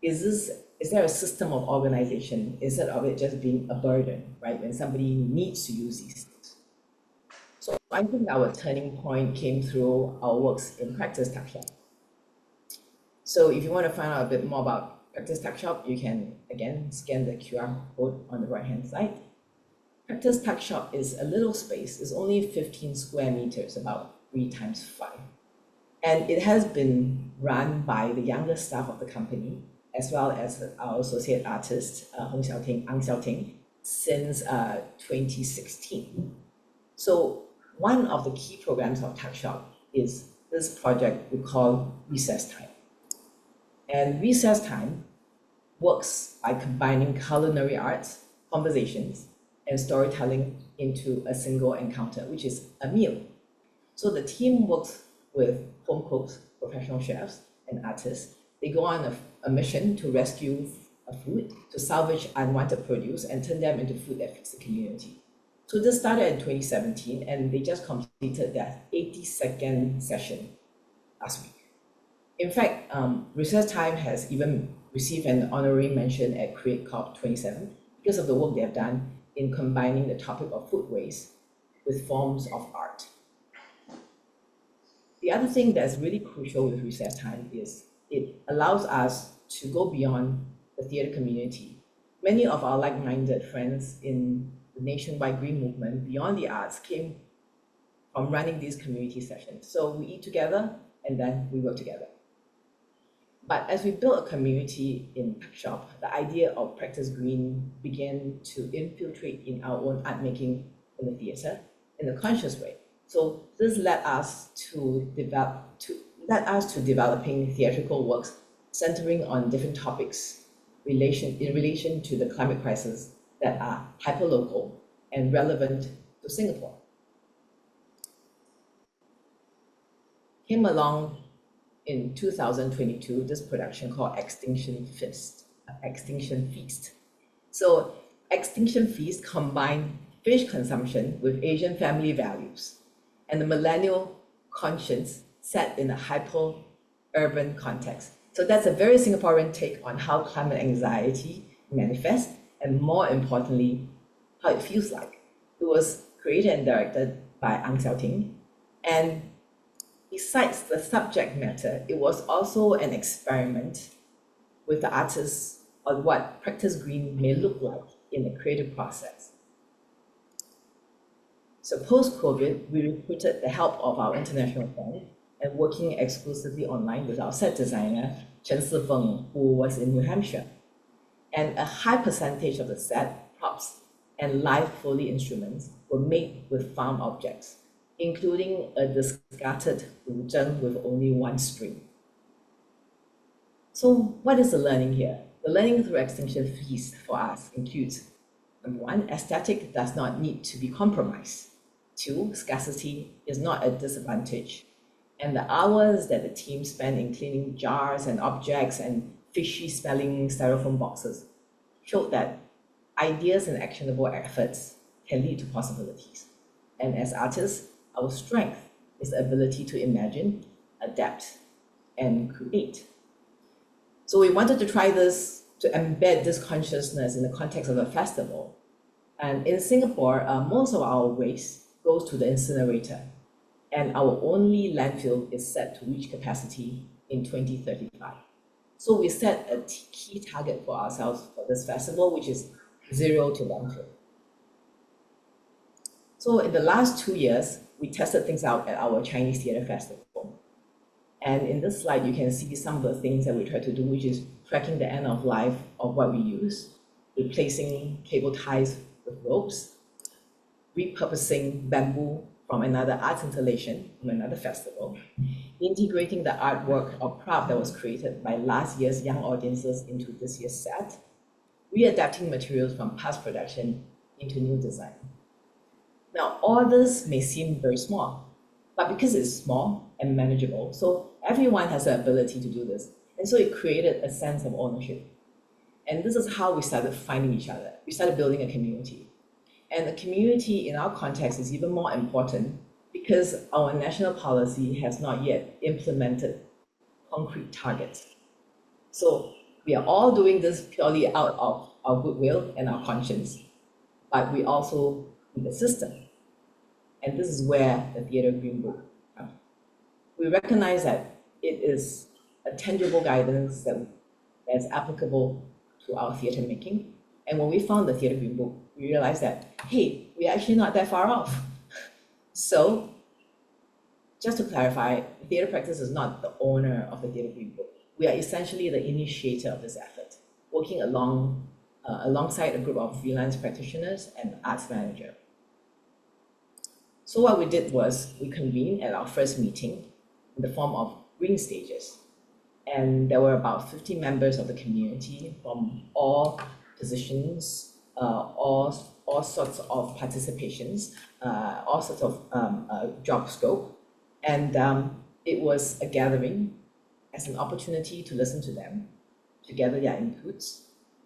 Is there a system of organization instead of it just being a burden, right? When somebody needs to use these things. So I think our turning point came through our works in Practice Tuck Shop. So if you want to find out a bit more about Practice Tuck Shop, you can, again, scan the QR code on the right-hand side. Practice Tuck Shop is a little space. It's only 15 square meters, about 3 times 5. And it has been run by the younger staff of the company, as well as our associate artist, Ang Xiaoting, since 2016. So one of the key programs of Tuck Shop is this project we call Recess Time. And Recess Time works by combining culinary arts, conversations, and storytelling into a single encounter, which is a meal. So the team works with home cooks, professional chefs, and artists. They go on a mission to rescue a food, to salvage unwanted produce, and turn them into food that fits the community. So this started in 2017, and they just completed their 82nd session last week. In fact, Recess Time has even received an honorary mention at Create Corp 27 because of the work they have done in combining the topic of food waste with forms of art. The other thing that's really crucial with Recess Time is it allows us to go beyond the theatre community. Many of our like-minded friends in the nationwide green movement beyond the arts came from running these community sessions. So we eat together and then we work together. But as we built a community in Tuck Shop, the idea of Practice Green began to infiltrate in our own art making in the theatre in a conscious way. So this led us to developing theatrical works centering on different topics in relation to the climate crisis that are hyperlocal and relevant to Singapore. came along in 2022, this production called Extinction Feast. So Extinction Feast combined fish consumption with Asian family values and the millennial conscience set in a hyper-urban context. So that's a very Singaporean take on how climate anxiety manifests, and more importantly, how it feels like. It was created and directed by Ang Xiaoting, and besides the subject matter, it was also an experiment with the artists on what practice green may look like in the creative process. So post-COVID, we recruited the help of our international friend and working exclusively online with our set designer, Chen Sifeng, who was in New Hampshire. And a high percentage of the set, props, and live Foley instruments were made with found objects, including a discarded wuzheng with only one string. So what is the learning here? The learning through Extinction Feast for us includes, number one, aesthetic does not need to be compromised. Two, scarcity is not a disadvantage. And the hours that the team spent in cleaning jars and objects and fishy smelling styrofoam boxes showed that ideas and actionable efforts can lead to possibilities. And as artists, our strength is the ability to imagine, adapt, and create. So we wanted to try this to embed this consciousness in the context of a festival. And in Singapore, most of our waste goes to the incinerator, and our only landfill is set to reach capacity in 2035. So we set a key target for ourselves for this festival, which is zero to landfill. So in the last 2 years, we tested things out at our Chinese Theatre Festival. And in this slide, you can see some of the things that we try to do, which is tracking the end of life of what we use, replacing cable ties with ropes, repurposing bamboo from another art installation from another festival, integrating the artwork or prop that was created by last year's young audiences into this year's set, readapting materials from past production into new design. Now, all this may seem very small, but because it's small and manageable, so everyone has the ability to do this. And so it created a sense of ownership. And this is how we started finding each other. We started building a community. And the community in our context is even more important because our national policy has not yet implemented concrete targets. So we are all doing this purely out of our goodwill and our conscience, but we also need a system. And this is where the Theatre Green Book comes. We recognize that it is a tangible guidance that's applicable to our theatre making. And when we found the Theatre Green Book, we realized that, hey, we're actually not that far off. So just to clarify, Theatre Practice is not the owner of the Theatre Green Book. We are essentially the initiator of this effort, working alongside a group of freelance practitioners and arts manager. So what we did was we convened at our first meeting in the form of green stages. And there were about 50 members of the community from all positions, all sorts of participations, all sorts of job scope. And it was a gathering as an opportunity to listen to them, to gather their inputs,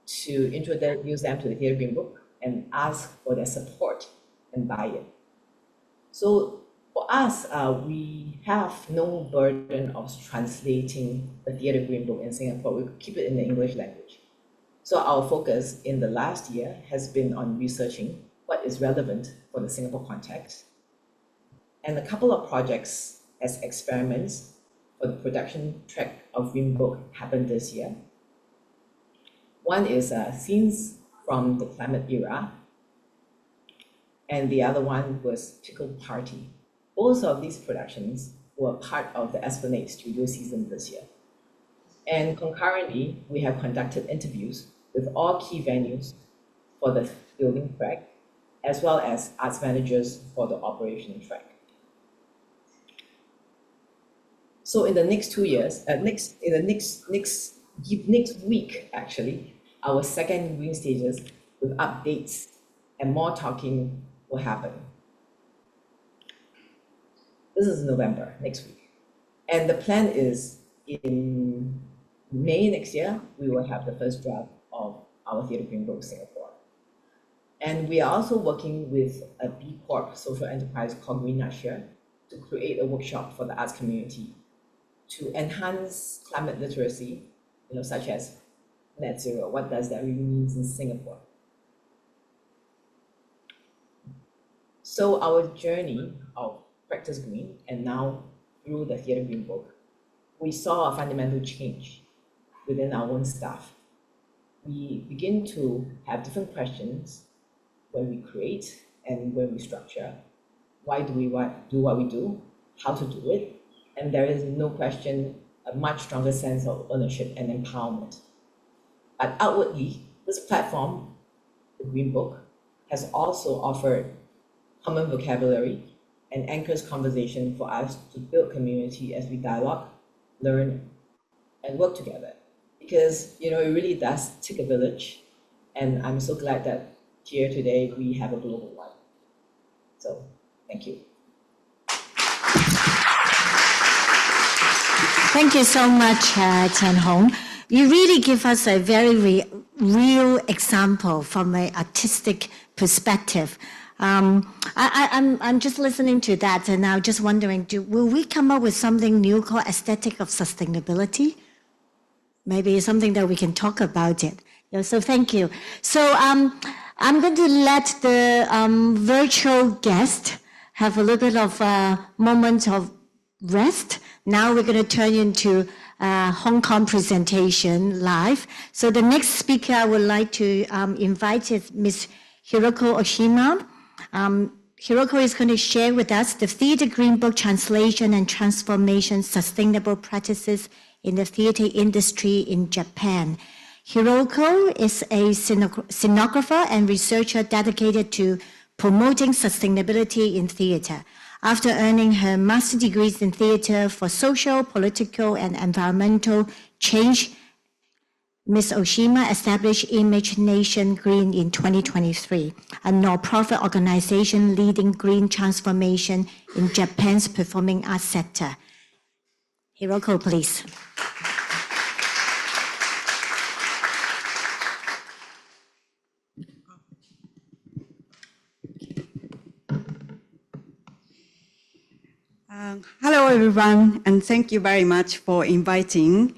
to introduce them to the Theatre Green Book and ask for their support and buy-in. So for us, we have no burden of translating the Theatre Green Book in Singapore. We keep it in the English language. So our focus in the last year has been on researching what is relevant for the Singapore context. And a couple of projects as experiments for the production track of Green Book happened this year. One is Scenes from the Climate Era, and the other one was Pickle Party. Both of these productions were part of the Esplanade Studio season this year. And concurrently, we have conducted interviews with all key venues for the building track, as well as arts managers for the operation track. So in the next 2 years, next week, actually, our second green stages with updates and more talking will happen. This is November, next week. And the plan is in May next year, we will have the first draft of our Theatre Green Book Singapore. And we are also working with a B Corp social enterprise called Green Asia to create a workshop for the arts community to enhance climate literacy, such as net zero. What does that really mean in Singapore? So our journey of Practice Green, and now through the Theatre Green Book, we saw a fundamental change within our own staff. We begin to have different questions when we create and when we structure. Why do we do what we do? How to do it? And there is no question a much stronger sense of ownership and empowerment. But outwardly, this platform, the Green Book, has also offered common vocabulary and anchors conversation for us to build community as we dialogue, learn, and work together. Because it really does take a village, and I'm so glad that here today we have a global one. So, thank you. Thank you so much, Tian Hong. You really give us a very real example from an artistic perspective. I'm just listening to that, and I'm just wondering, will we come up with something new called aesthetic of sustainability? Maybe it's something that we can talk about it. So thank you. So I'm going to let the virtual guest have a little bit of a moment of rest. Now we're going to turn into Hong Kong presentation live. So the next speaker I would like to invite is Ms. Hiroko Oshima. Hiroko is going to share with us the Theatre Green Book Translation and Transformation Sustainable Practices in the Theatre Industry in Japan. Hiroko is a scenographer and researcher dedicated to promoting sustainability in theatre. After earning her master's degrees in theatre for social, political, and environmental change, Ms. Oshima established Image Nation Green in 2023, a non-profit organization leading green transformation in Japan's performing arts sector. Hiroko, please. Hello, everyone, and thank you very much for inviting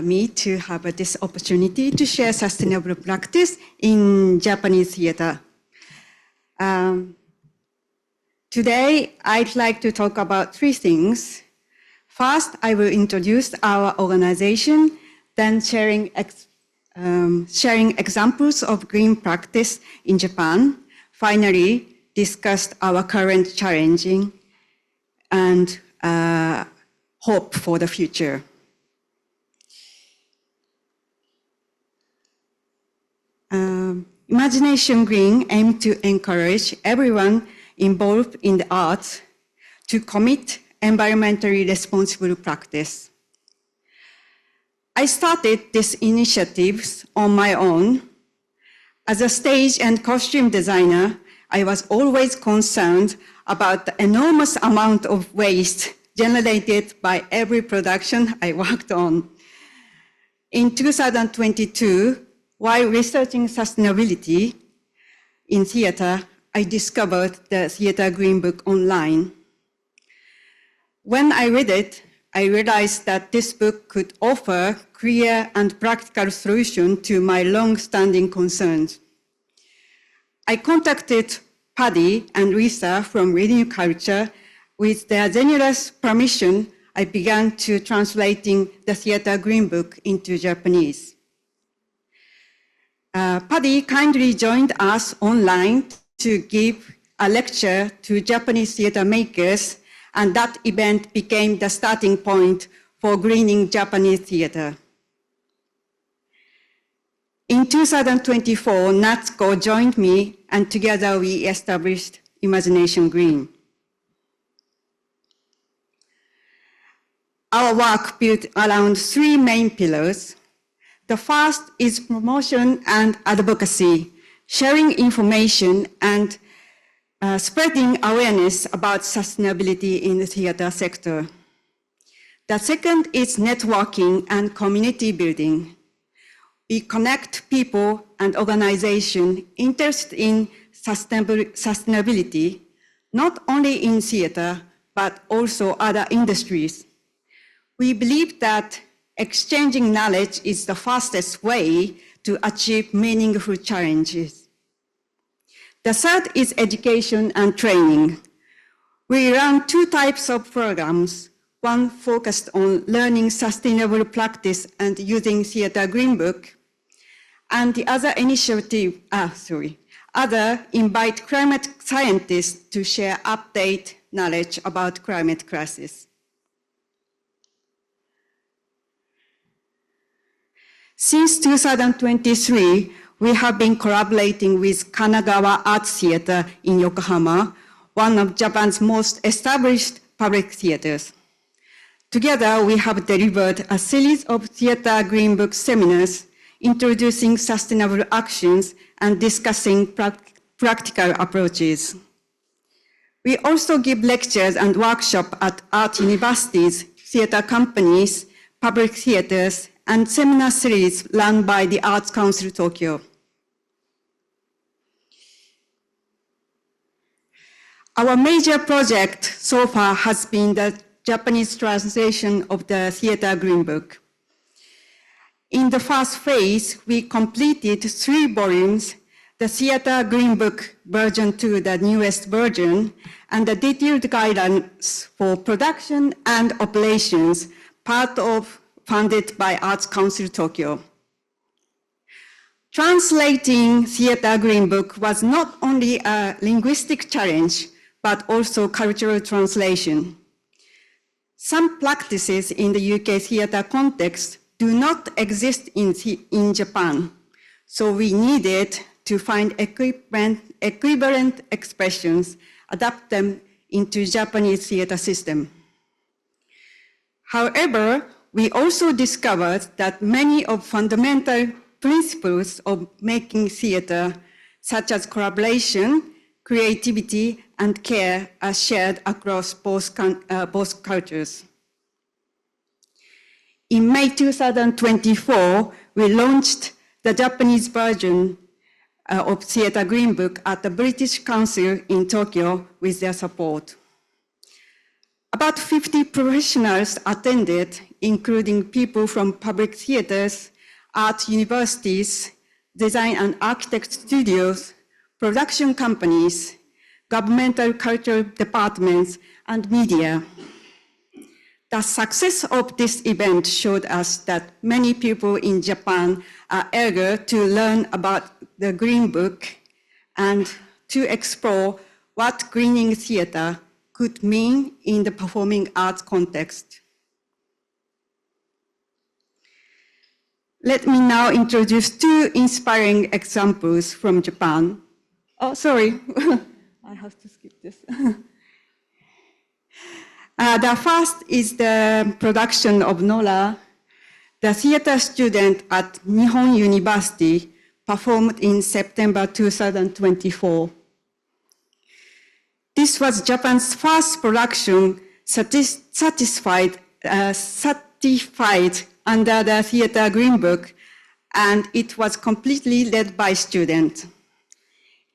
me to have this opportunity to share sustainable practice in Japanese theater. Today, I'd like to talk about three things. First, I will introduce our organization, then sharing examples of green practice in Japan. Finally, discuss our current challenging and hope for the future. Imagination Green aims to encourage everyone involved in the arts to commit environmentally responsible practice. I started these initiatives on my own. As a stage and costume designer, I was always concerned about the enormous amount of waste generated by every production I worked on. In 2022, while researching sustainability in theater, I discovered the Theatre Green Book online. When I read it, I realized that this book could offer clear and practical solutions to my long-standing concerns. I contacted Paddy and Lisa from Reading Culture. With their generous permission, I began to translating the Theatre Green Book into Japanese. Paddy kindly joined us online to give a lecture to Japanese theater makers, and that event became the starting point for greening Japanese theater. In 2024, Natsuko joined me, and together we established Imagination Green. Our work built around three main pillars. The first is promotion and advocacy, sharing information and spreading awareness about sustainability in the theater sector. The second is networking and community building. We connect people and organizations interested in sustainability, not only in theater, but also other industries. We believe that exchanging knowledge is the fastest way to achieve meaningful challenges. The third is education and training. We run two types of programs, one focused on learning sustainable practice and using Theatre Green Book, and the other initiative, other invite climate scientists to share update knowledge about climate crisis. Since 2023, we have been collaborating with Kanagawa Arts Theatre in Yokohama, one of Japan's most established public theaters. Together, we have delivered a series of Theatre Green Book seminars introducing sustainable actions and discussing practical approaches. We also give lectures and workshops at art universities, theatre companies, public theaters, and seminar series run by the Arts Council Tokyo. Our major project so far has been the Japanese translation of the Theatre Green Book. In the first phase, we completed 3 volumes, the Theatre Green Book version 2, the newest version, and the detailed guidance for production and operations, part of funded by Arts Council Tokyo. Translating Theatre Green Book was not only a linguistic challenge, but also cultural translation. Some practices in the UK theatre context do not exist in Japan, so we needed to find equivalent expressions, adapt them into Japanese theatre system. However, we also discovered that many of fundamental principles of making theatre, such as collaboration, creativity, and care, are shared across both cultures. In May 2024, we launched the Japanese version of Theatre Green Book at the British Council in Tokyo with their support. About 50 professionals attended, including people from public theaters, art universities, design and architect studios, production companies, governmental cultural departments, and media. The success of this event showed us that many people in Japan are eager to learn about the Green Book and to explore what greening theater could mean in the performing arts context. Let me now introduce 2 inspiring examples from Japan. Oh, sorry, I have to skip this. The first is the production of Nora, the theater student at Nihon University, performed in September 2024. This was Japan's first production certified under the Theatre Green Book, and it was completely led by students.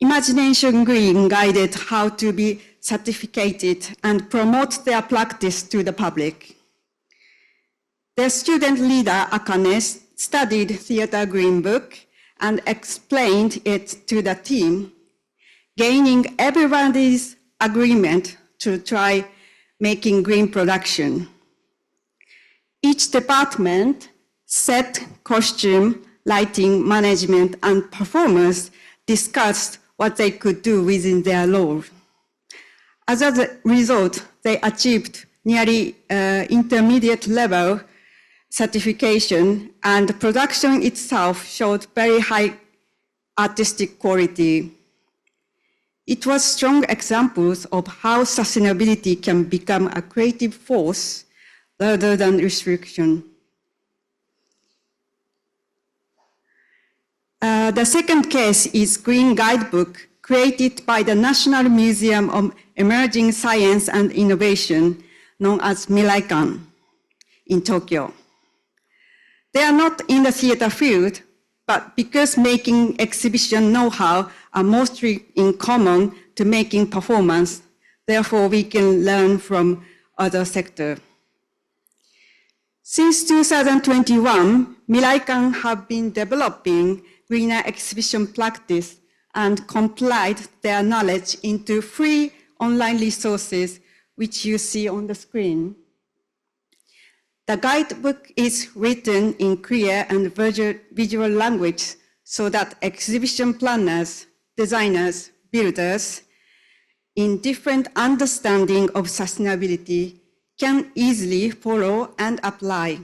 Imagination Green guided how to be certificated and promote their practice to the public. Their student leader, Akane, studied Theatre Green Book and explained it to the team, gaining everybody's agreement to try making green production. Each department, set, costume, lighting, management, and performers discussed what they could do within their role. As a result, they achieved nearly intermediate level certification, and the production itself showed very high artistic quality. It was strong examples of how sustainability can become a creative force rather than restriction. The second case is Green Guidebook, created by the National Museum of Emerging Science and Innovation, known as Miraikan. in Tokyo. They are not in the theater field, but because making exhibition know-how are mostly in common to making performance, therefore we can learn from other sectors. Since 2021, Miraikan have been developing greener exhibition practice and compiled their knowledge into free online resources, which you see on the screen. The guidebook is written in clear and visual language so that exhibition planners, designers, builders, in different understanding of sustainability can easily follow and apply.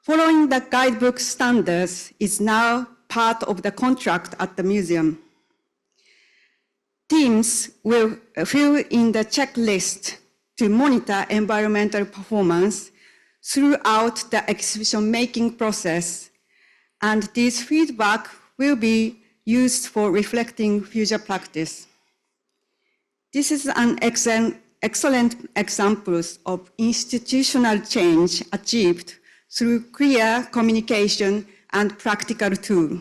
Following the guidebook standards is now part of the contract at the museum. Teams will fill in the checklist to monitor environmental performance throughout the exhibition making process, and this feedback will be used for reflecting future practice. This is an excellent example of institutional change achieved through clear communication and practical tools.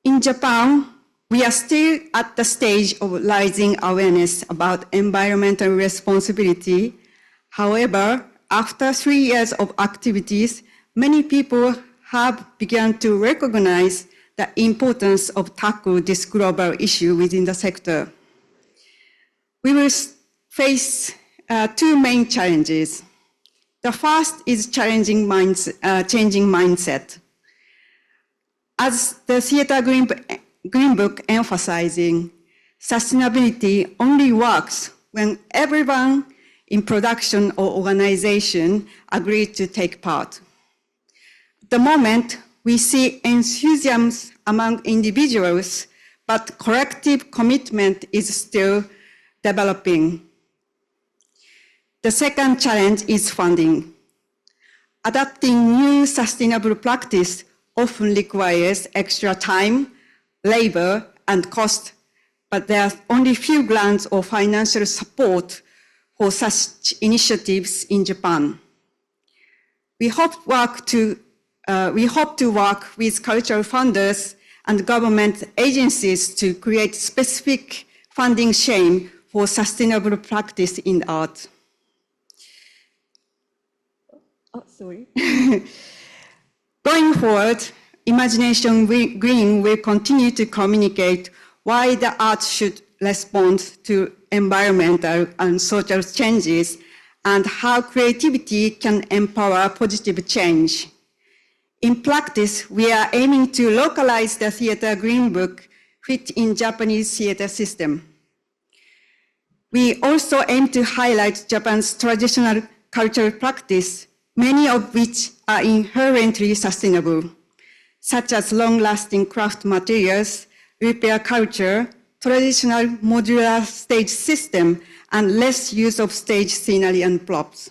In Japan, we are still at the stage of raising awareness about environmental responsibility. However, after 3 years of activities, many people have begun to recognize the importance of tackling this global issue within the sector. We will face two main challenges. The first is changing mindset. As the Theater Green Book emphasizing, sustainability only works when everyone in production or organization agree to take part. At the moment, we see enthusiasm among individuals, but collective commitment is still developing. The second challenge is funding. Adapting new sustainable practice often requires extra time, labor, and cost, but there are only few grants or financial support for such initiatives in Japan. We hope to work with cultural funders and government agencies to create specific funding scheme for sustainable practice in art. Going forward, Imagination Green will continue to communicate why the art should respond to environmental and social changes and how creativity can empower positive change. In practice, we are aiming to localize the Theater Green Book fit in Japanese theater system. We also aim to highlight Japan's traditional cultural practice, many of which are inherently sustainable, such as long-lasting craft materials, repair culture, traditional modular stage system, and less use of stage scenery and props.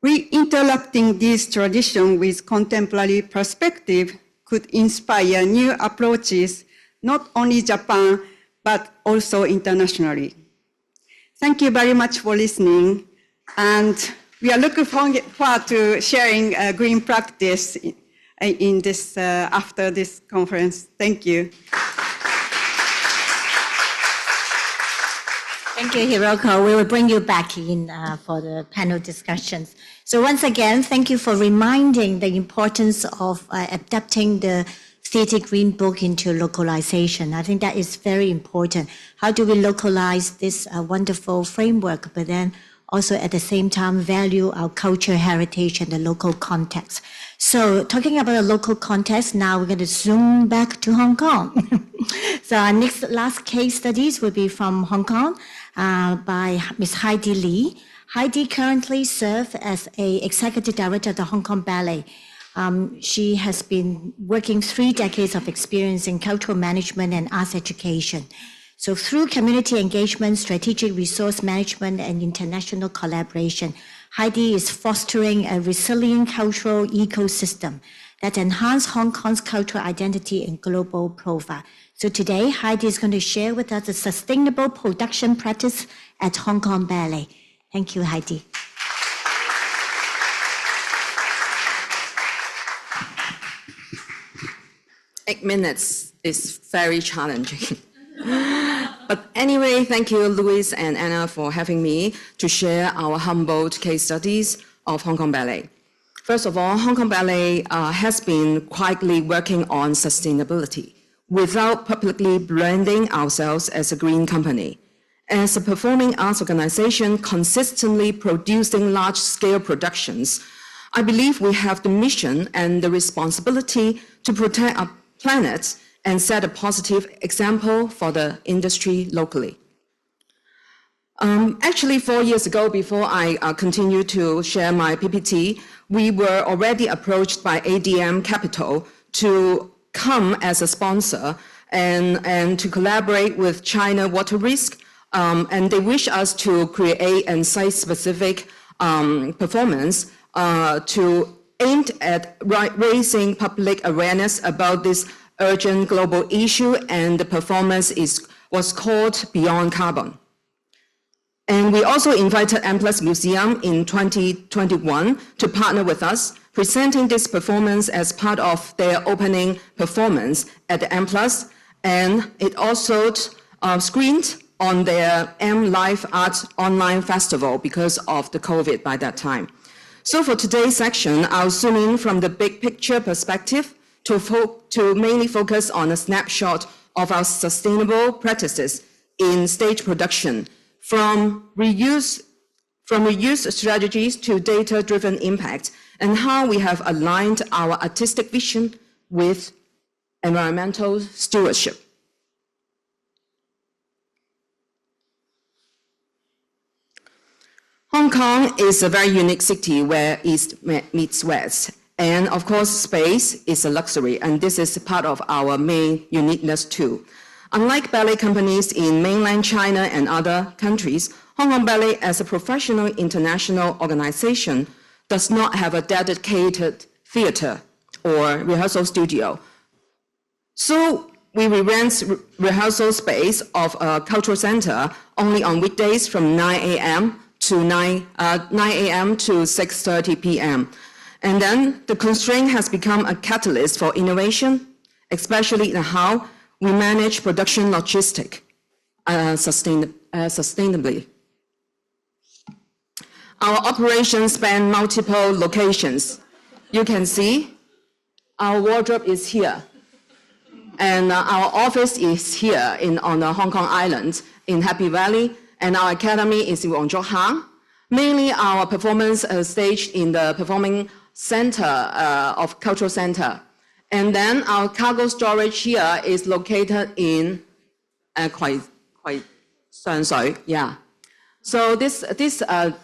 Reinterrupting this tradition with contemporary perspective could inspire new approaches, not only Japan, but also internationally. Thank you very much for listening, and we are looking forward to sharing green practice in this, after this conference. Thank you. Thank you, Hiroko. We will bring you back in for the panel discussions. So once again, thank you for reminding the importance of adapting the Theatre Green Book into localization. I think that is very important. How do we localize this wonderful framework, but then also at the same time value our culture, heritage, and the local context? So talking about the local context, now we're going to zoom back to Hong Kong. So our last case studies will be from Hong Kong by Ms. Heidi Lee. Heidi currently serves as an executive director of the Hong Kong Ballet. She has been working 3 decades of experience in cultural management and arts education. So through community engagement, strategic resource management, and international collaboration, Heidi is fostering a resilient cultural ecosystem that enhance Hong Kong's cultural identity and global profile. So today, Heidi is going to share with us a sustainable production practice at Hong Kong Ballet. Thank you, Heidi. 8 minutes is very challenging. But anyway, thank you, Louis and Anna, for having me to share our Humboldt case studies of Hong Kong Ballet. First of all, Hong Kong Ballet has been quietly working on sustainability without publicly branding ourselves as a green company. As a performing arts organization consistently producing large-scale productions, I believe we have the mission and the responsibility to protect our planet and set a positive example for the industry locally. Actually, 4 years ago, before I continue to share my PPT, we were already approached by ADM Capital to come as a sponsor and to collaborate with China Water Risk, and they wish us to create a site-specific performance aimed at raising public awareness about this urgent global issue, and the performance was called Beyond Carbon. And we also invited M+ Museum in 2021 to partner with us, presenting this performance as part of their opening performance at the M+, and it also screened on their M Live Arts Online Festival because of the COVID by that time. So for today's section, I'll zoom in from the big picture perspective to mainly focus on a snapshot of our sustainable practices in stage production, from reuse strategies to data-driven impact, and how we have aligned our artistic vision with environmental stewardship. Hong Kong is a very unique city where East meets West. And of course, space is a luxury, and this is part of our main uniqueness too. Unlike ballet companies in mainland China and other countries, Hong Kong Ballet as a professional international organization does not have a dedicated theater or rehearsal studio. So we rent rehearsal space of a cultural center only on weekdays from 9 a.m. to 6:30 p.m. And then the constraint has become a catalyst for innovation, especially in how we manage production logistics sustainably. Our operations span multiple locations. You can see our wardrobe is here, and our office is here on the Hong Kong Island in Happy Valley, and our academy is in Wong Chuk Hang. Mainly our performance staged in the performing center of Cultural Center. And then our cargo storage here is located in Kwai San Shui, yeah. So this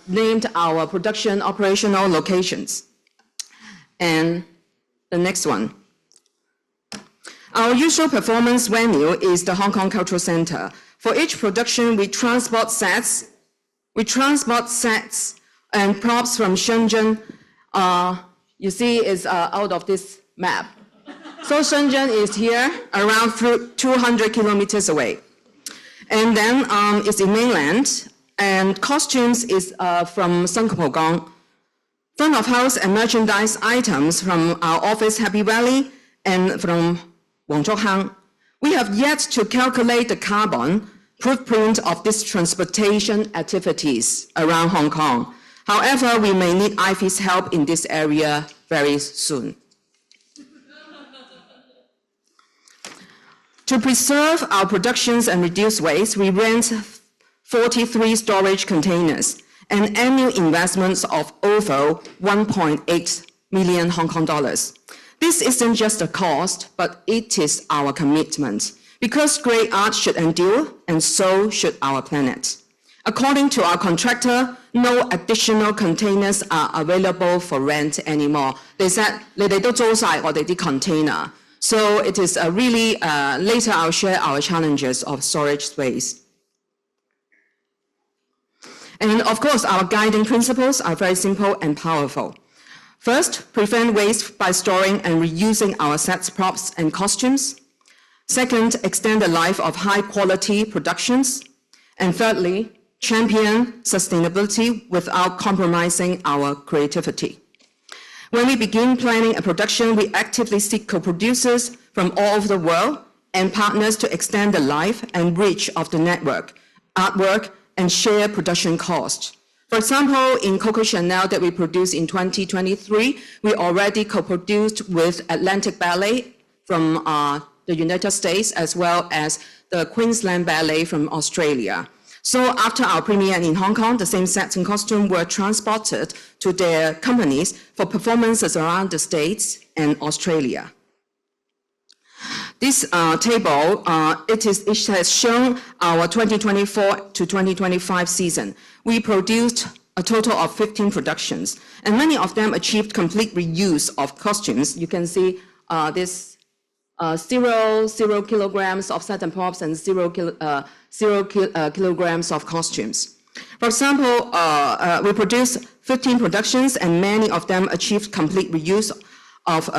named our production operational locations. And the next one. Our usual performance venue is the Hong Kong Cultural Center. For each production, we transport sets and props from Shenzhen. You see it's out of this map. So Shenzhen is here, around 200 kilometers away. And then it's in mainland, and costumes is from Sengkepokong. Front of house and merchandise items from our office Happy Valley and from Wong Chuk Hang. We have yet to calculate the carbon footprint of these transportation activities around Hong Kong. However, we may need IFE's help in this area very soon. To preserve our productions and reduce waste, we rent 43 storage containers and annual investments of over 1.8 million Hong Kong dollars. This isn't just a cost, but it is our commitment, because great art should endure, and so should our planet. According to our contractor, no additional containers are available for rent anymore. They said, "你哋都租晒我哋啲container." So it is really, later I'll share our challenges of storage space. And of course, our guiding principles are very simple and powerful. First, prevent waste by storing and reusing our sets, props, and costumes. Second, extend the life of high-quality productions. And thirdly, champion sustainability without compromising our creativity. When we begin planning a production, we actively seek co-producers from all over the world and partners to extend the life and reach of the network, artwork, and share production costs. For example, in Coco Chanel that we produced in 2023, we already co-produced with Atlantic Ballet from the United States, as well as the Queensland Ballet from Australia. So after our premiere in Hong Kong, the same sets and costumes were transported to their companies for performances around the States and Australia. This table, it has shown our 2024 to 2025 season. We produced a total of 15 productions, and many of them achieved complete reuse of costumes. You can see this 0 kilograms of set and props and 0 kilograms of costumes. For example, we produced 15 productions, and many of them achieved complete reuse of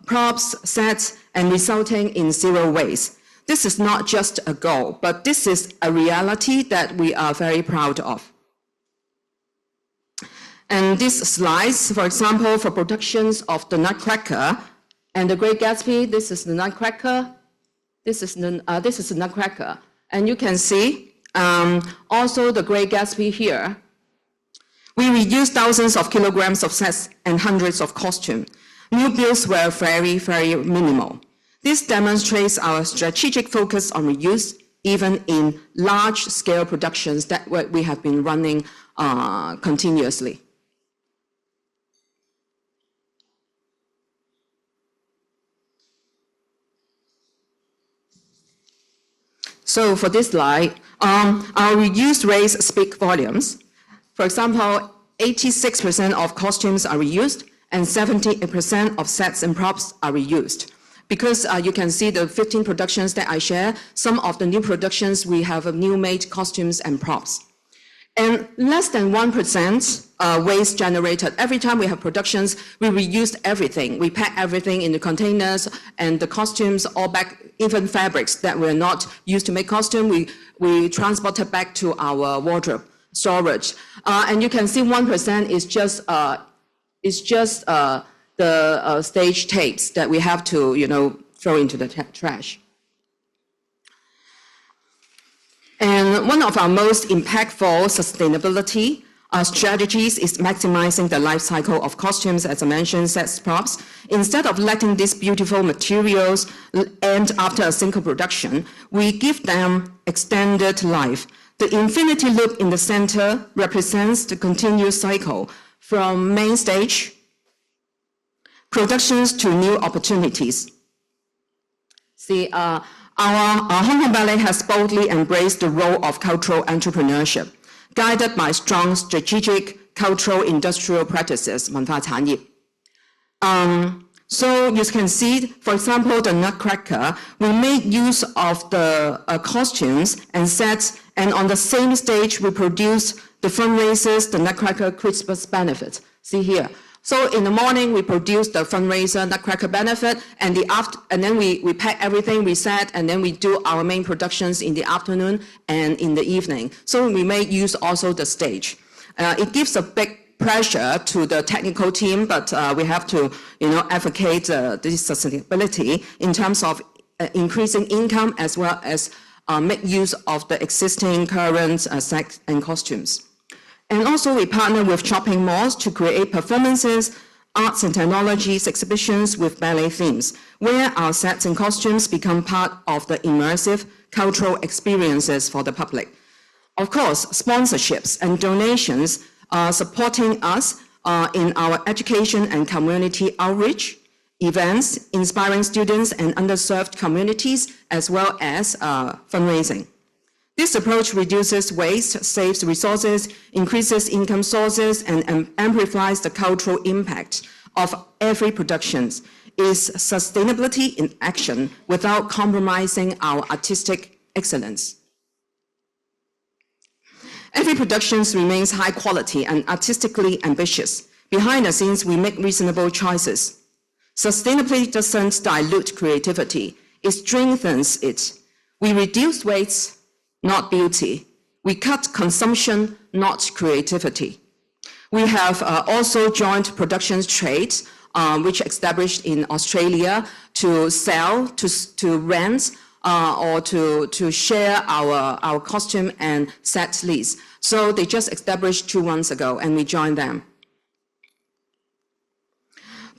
props, sets, and resulting in 0 waste. This is not just a goal, but this is a reality that we are very proud of. And these slides, for example, for productions of The Nutcracker and The Great Gatsby, this is The Nutcracker, this is the Nutcracker. And you can see also The Great Gatsby here. We reused thousands of kilograms of sets and hundreds of costumes. New builds were very, very minimal. This demonstrates our strategic focus on reuse, even in large-scale productions that we have been running continuously. So for this slide, our reuse rates speak volumes. For example, 86% of costumes are reused, and 70% of sets and props are reused. Because you can see the 15 productions that I share, some of the new productions, we have new made costumes and props. And less than 1% waste generated. Every time we have productions, we reuse everything. We pack everything in the containers, and the costumes all back, even fabrics that were not used to make costume, we transport it back to our wardrobe storage. And you can see 1% is just the stage tapes that we have to, throw into the trash. And one of our most impactful sustainability strategies is maximizing the life cycle of costumes, as I mentioned, sets, props. Instead of letting these beautiful materials end after a single production, we give them extended life. The infinity loop in the center represents the continuous cycle from main stage productions to new opportunities. See, our Hong Kong Ballet has boldly embraced the role of cultural entrepreneurship, guided by strong strategic cultural industrial practices, 文化產業. So you can see, for example, the Nutcracker, we made use of the costumes and sets, and on the same stage, we produced the fundraisers, the Nutcracker Christmas benefit. See here. So in the morning, we produce the fundraiser Nutcracker benefit, and then we pack everything, we set, and then we do our main productions in the afternoon and in the evening. So we make use also the stage. It gives a big pressure to the technical team, but we have to, advocate this sustainability in terms of increasing income as well as make use of the existing current sets and costumes. And also we partner with shopping malls to create performances, arts and technologies exhibitions with ballet themes, where our sets and costumes become part of the immersive cultural experiences for the public. Of course, sponsorships and donations are supporting us in our education and community outreach, events, inspiring students and underserved communities, as well as fundraising. This approach reduces waste, saves resources, increases income sources, and amplifies the cultural impact of every production. Is sustainability in action without compromising our artistic excellence. Every production remains high quality and artistically ambitious, Behind the scenes, we make reasonable choices. Sustainability doesn't dilute creativity, it strengthens it. We reduce waste, not beauty. We cut consumption, not creativity. We have also joined production trades, which established in Australia to sell, to rent, or to share our costume and set lease. So they just established 2 months ago, and we joined them.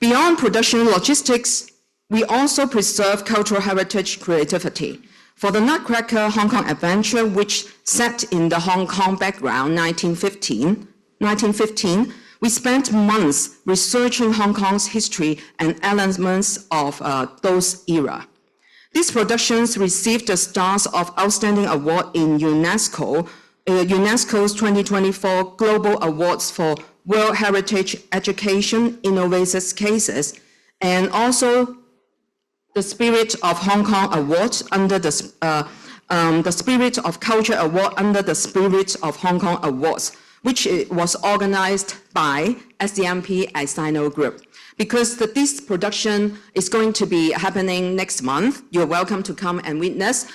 Beyond production logistics, we also preserve cultural heritage creativity. For the Nutcracker Hong Kong adventure, which set in the Hong Kong background, 1915, we spent months researching Hong Kong's history and elements of those era. These productions received the Stars of Outstanding Award in UNESCO's 2024 Global Awards for World Heritage Education Innovative Cases, and also the Spirit of Hong Kong Award under the Spirit of Culture Award under the Spirit of Hong Kong Awards, which was organized by SDMP and Sino Group. Because this production is going to be happening next month, you're welcome to come and witness.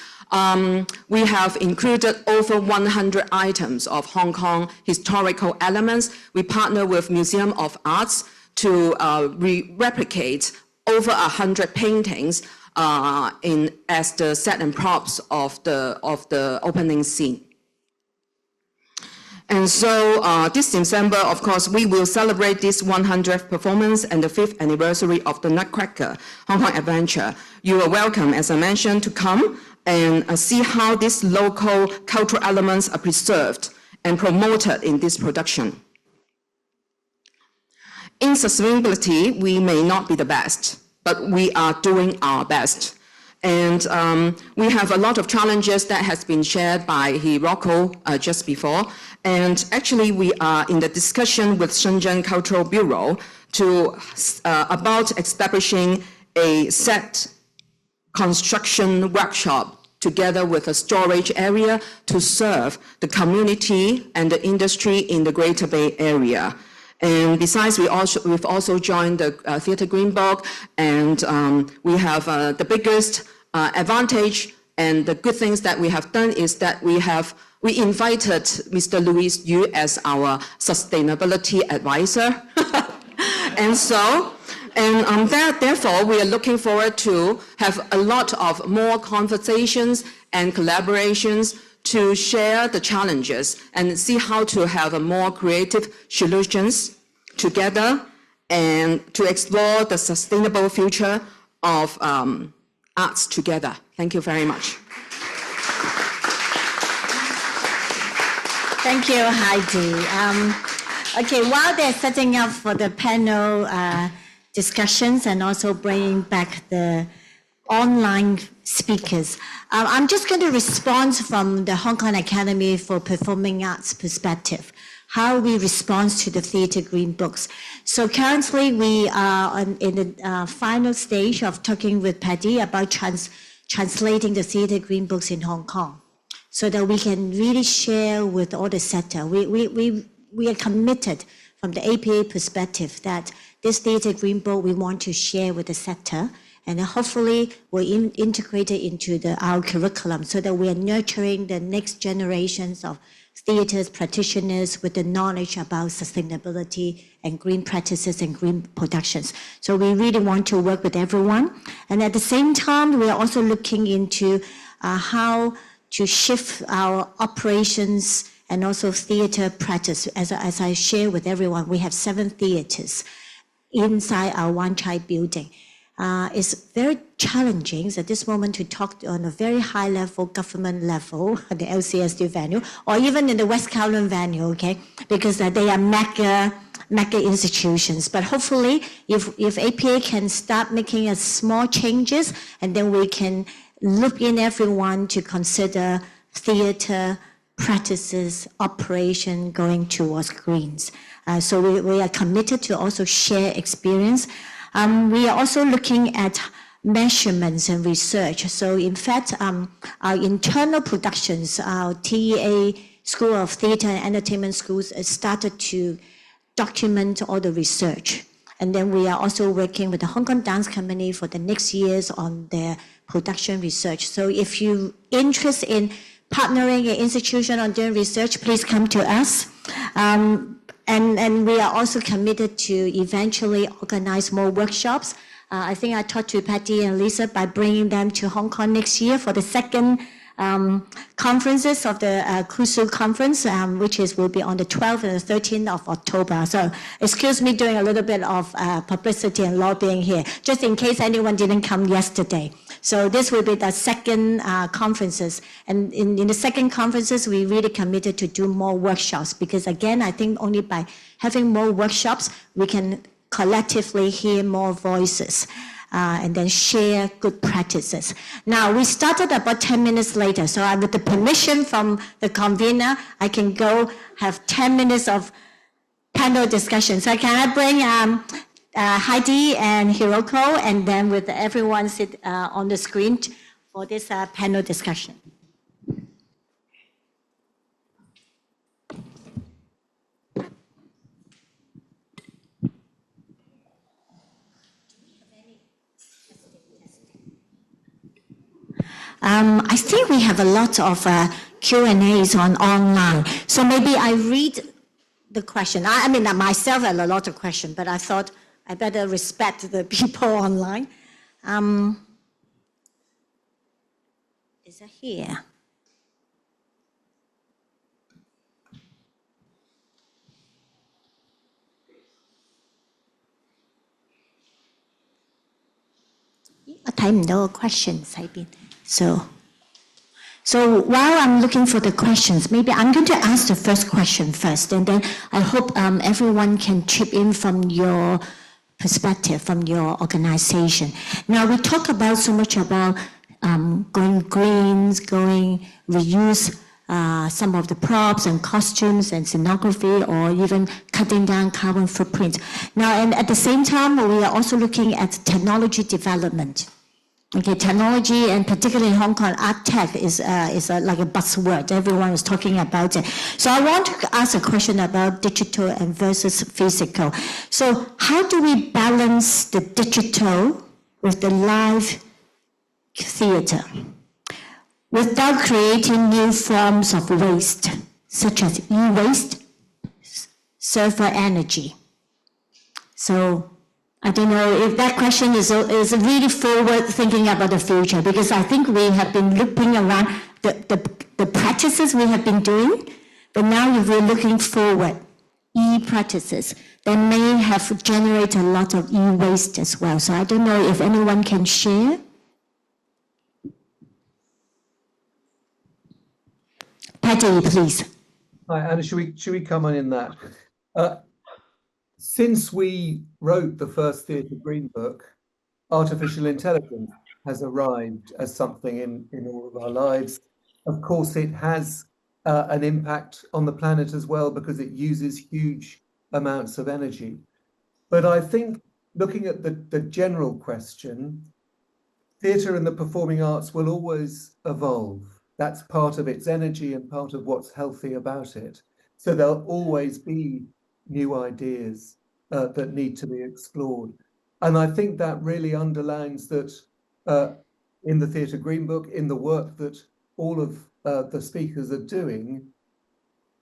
We have included over 100 items of Hong Kong historical elements. We partner with Museum of Arts to replicate over 100 paintings as the set and props of the opening scene. And so this December, of course, we will celebrate this 100th performance and the 5th anniversary of the Nutcracker Hong Kong Adventure. You are welcome, as I mentioned, to come and see how these local cultural elements are preserved and promoted in this production. In sustainability, we may not be the best, but we are doing our best. And we have a lot of challenges that has been shared by Hiroko just before. And actually, we are in the discussion with Shenzhen Cultural Bureau about establishing a set construction workshop together with a storage area to serve the community and the industry in the Greater Bay Area. And besides, we've also joined the Theatre Green Book, and we have the biggest advantage and the good things that we have done is that we invited Mr. Louis Yu as our sustainability advisor. Therefore, we are looking forward to have a lot of more conversations and collaborations to share the challenges and see how to have a more creative solutions together and to explore the sustainable future of arts together. Thank you very much. Thank you, Heidi. Okay, while they're setting up for the panel discussions and also bringing back the online speakers, I'm just going to respond from the Hong Kong Academy for Performing Arts perspective, how we respond to the Theatre Green Books. So currently we are in the final stage of talking with Paddy about translating the Theatre Green Books in Hong Kong, so that we can really share with all the sector. We are committed from the APA perspective that this Theatre Green Book we want to share with the sector, and hopefully we'll integrate it into our curriculum so that we are nurturing the next generations of theatres practitioners with the knowledge about sustainability and green practices and green productions. So we really want to work with everyone. And at the same time, we are also looking into how to shift our operations and also theatre practice. As I share with everyone, we have 7 theatres inside our Wan Chai building. It's very challenging at this moment to talk on a very high level, government level, the LCSD venue, or even in the West Kowloon venue, okay? Because they are mega institutions. But hopefully, if APA can start making a small changes, and then we can look in everyone to consider theatre practices, operation going towards greens. So we are committed to also share experience. We are also looking at measurements and research. So in fact, our internal productions, our TEA School of Theatre and Entertainment Schools started to document all the research. And then we are also working with the Hong Kong Dance Company for the next years on their production research. So if you're interested in partnering an institution on doing research, please come to us. And we are also committed to eventually organize more workshops. I think I talked to Patty and Lisa by bringing them to Hong Kong next year for the second conferences of the KUSU conference, which will be on the 12th and the 13th of October. So excuse me doing a little bit of publicity and lobbying here, just in case anyone didn't come yesterday. So this will be the second conferences. And in the second conferences, we really committed to do more workshops because again, I think only by having more workshops, we can collectively hear more voices. And then share good practices. Now, we started about 10 minutes later, so with the permission from the convener, I can go have 10 minutes of panel discussion. So can I bring Heidi and Hiroko, and then with everyone sit on the screen for this panel discussion. I think we have a lot of Q&As online. So maybe I read the question. I mean, myself had a lot of questions, but I thought I better respect the people online. Is it here? I can't see questions 喺邊. So while I'm looking for the questions, maybe I'm going to ask the first question first, and then I hope everyone can chip in from your perspective, from your organization. Now, we talk about so much about going greens, going reuse some of the props and costumes and scenography, or even cutting down carbon footprint. Now, and at the same time, we are also looking at technology development. Okay, technology, and particularly in Hong Kong, art tech is like a buzzword. Everyone is talking about it. So I want to ask a question about digital and versus physical. So how do we balance the digital with the live theater without creating new forms of waste, such as e-waste, server energy? So I don't know if that question is really forward thinking about the future, because I think we have been looping around the practices we have been doing, but now if we're looking forward, e-practices that may have generated a lot of e-waste as well. So I don't know if anyone can share. Patty, please. Hi, Anna, should we come on in that? Since we wrote the first Theatre Green Book, artificial intelligence has arrived as something in all of our lives. Of course, it has an impact on the planet as well because it uses huge amounts of energy. But I think looking at the general question, theatre and the performing arts will always evolve. That's part of its energy and part of what's healthy about it. So there'll always be new ideas that need to be explored. And I think that really underlines that in the Theatre Green Book, in the work that all of the speakers are doing,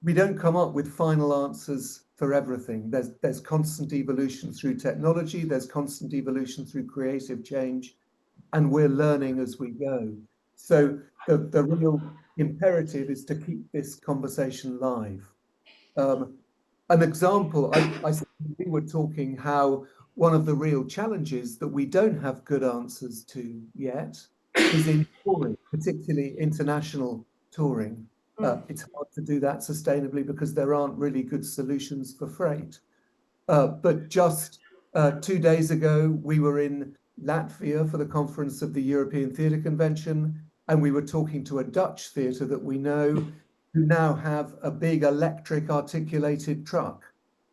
we don't come up with final answers for everything. There's constant evolution through technology, there's constant evolution through creative change, and we're learning as we go. So the real imperative is to keep this conversation live. An example, we were talking how one of the real challenges that we don't have good answers to yet is in touring, particularly international touring. It's hard to do that sustainably because there aren't really good solutions for freight. But just 2 days ago, we were in Latvia for the conference of the European Theatre Convention, and we were talking to a Dutch theatre that we know who now have a big electric articulated truck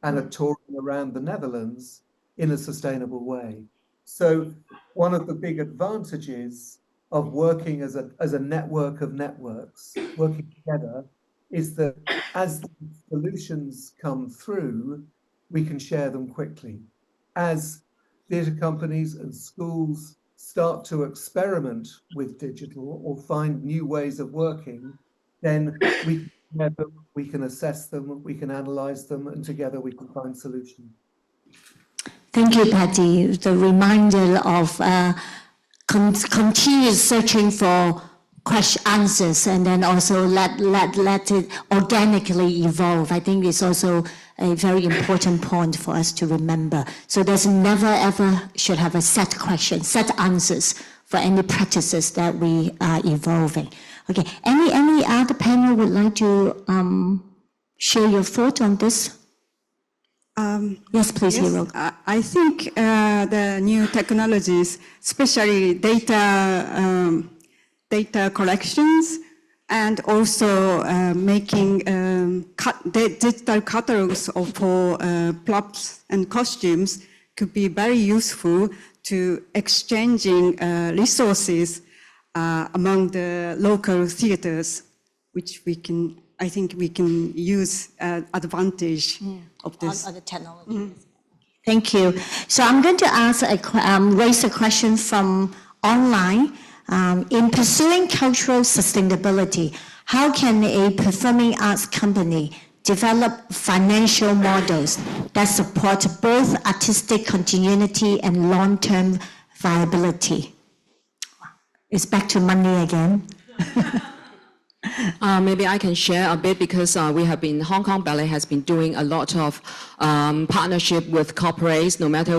and are touring around the Netherlands in a sustainable way. So one of the big advantages of working as a network of networks, working together, is that as the solutions come through, we can share them quickly. As theatre companies and schools start to experiment with digital or find new ways of working, then we can share them, we can assess them, we can analyze them, and together we can find solutions. Thank you, Patty. The reminder of continuous searching for answers, and then also let it organically evolve. I think it's also a very important point for us to remember. So there's never ever should have a set question, set answers for any practices that we are evolving. Okay, any other panel would like to share your thought on this? Yes, please, Yes, Hiro. I think the new technologies, especially data collections, and also making digital catalogs for props and costumes could be very useful to exchanging resources among the local theaters, which I think we can use advantage of this. On the technology. Thank you. So I'm going to raise a question from online. In pursuing cultural sustainability, how can a performing arts company develop financial models that support both artistic continuity and long-term viability? It's back to money again. Maybe I can share a bit, because we have been, Hong Kong Ballet has been doing a lot of partnership with corporates, no matter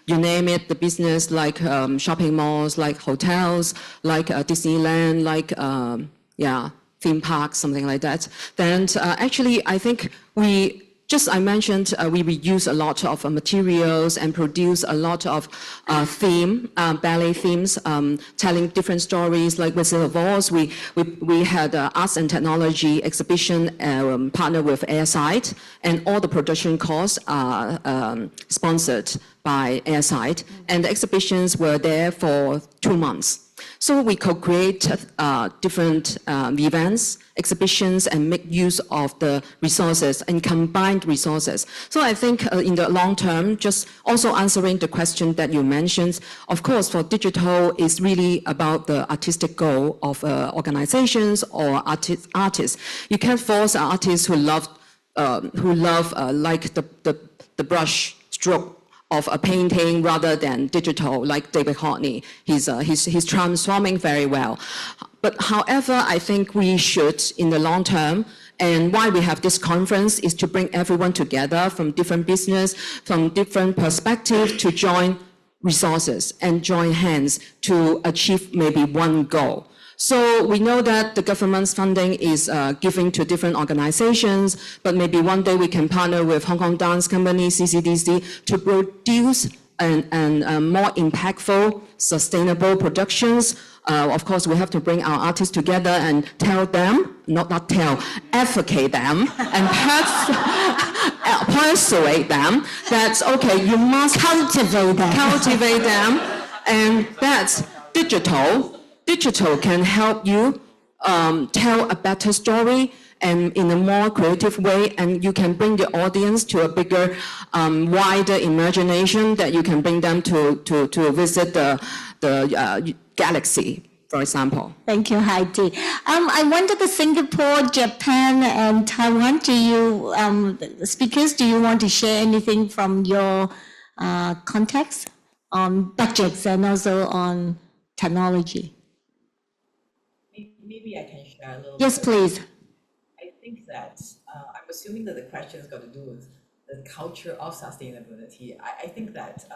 you name it, the business, like shopping malls, like hotels, like Disneyland, like theme parks, something like that. Then actually, I think I mentioned we reuse a lot of materials and produce a lot of ballet themes, telling different stories. Like Wizard of Oz, we had arts and technology exhibition partnered with Airside, and all the production costs are sponsored by Airside, and the exhibitions were there for 2 months. So we co-create different events, exhibitions, and make use of the resources and combined resources. So I think in the long term, just also answering the question that you mentioned, of course, for digital, it's really about the artistic goal of organizations or artists. You can't force artists who love like the brush stroke of a painting rather than digital, like David Hockney. He's transforming very well. But however, I think we should, in the long term, and why we have this conference is to bring everyone together from different business, from different perspectives, to join resources and join hands to achieve maybe one goal. So we know that the government's funding is given to different organizations, but maybe one day we can partner with Hong Kong Dance Company, CCDC, to produce and more impactful, sustainable productions. Of course, we have to bring our artists together and tell them, advocate them, and persuade them that, okay, you must cultivate them, and that's digital. Digital can help you tell a better story and in a more creative way, and you can bring the audience to a bigger, wider imagination that you can bring them to visit the galaxy, for example. Thank you, Heidi. I wonder, the Singapore, Japan, and Taiwan, speakers, do you want to share anything from your context on budgets and also on technology? Maybe I can share a little bit. Yes, please. I think that I'm assuming that the question has got to do with the culture of sustainability. I think that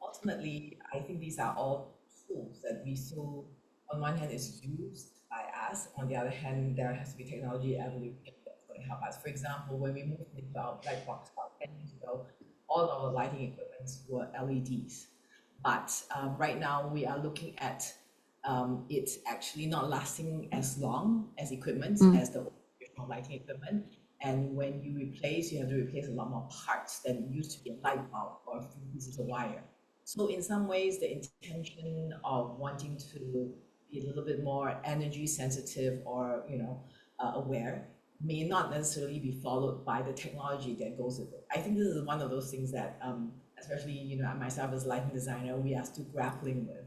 ultimately, I think these are all tools that we still, on one hand, is used by us. On the other hand, there has to be technology evolution that's going to help us. For example, when we moved into our black box about 10 years ago, all our lighting equipment were LEDs. But right now, we are looking at it's actually not lasting as long as equipment as the original lighting equipment. And when you replace, you have to replace a lot more parts than used to be a light bulb or a few pieces of wire. So in some ways, the intention of wanting to be a little bit more energy sensitive or aware may not necessarily be followed by the technology that goes with it. I think this is one of those things that, especially myself as a lighting designer, we are still grappling with.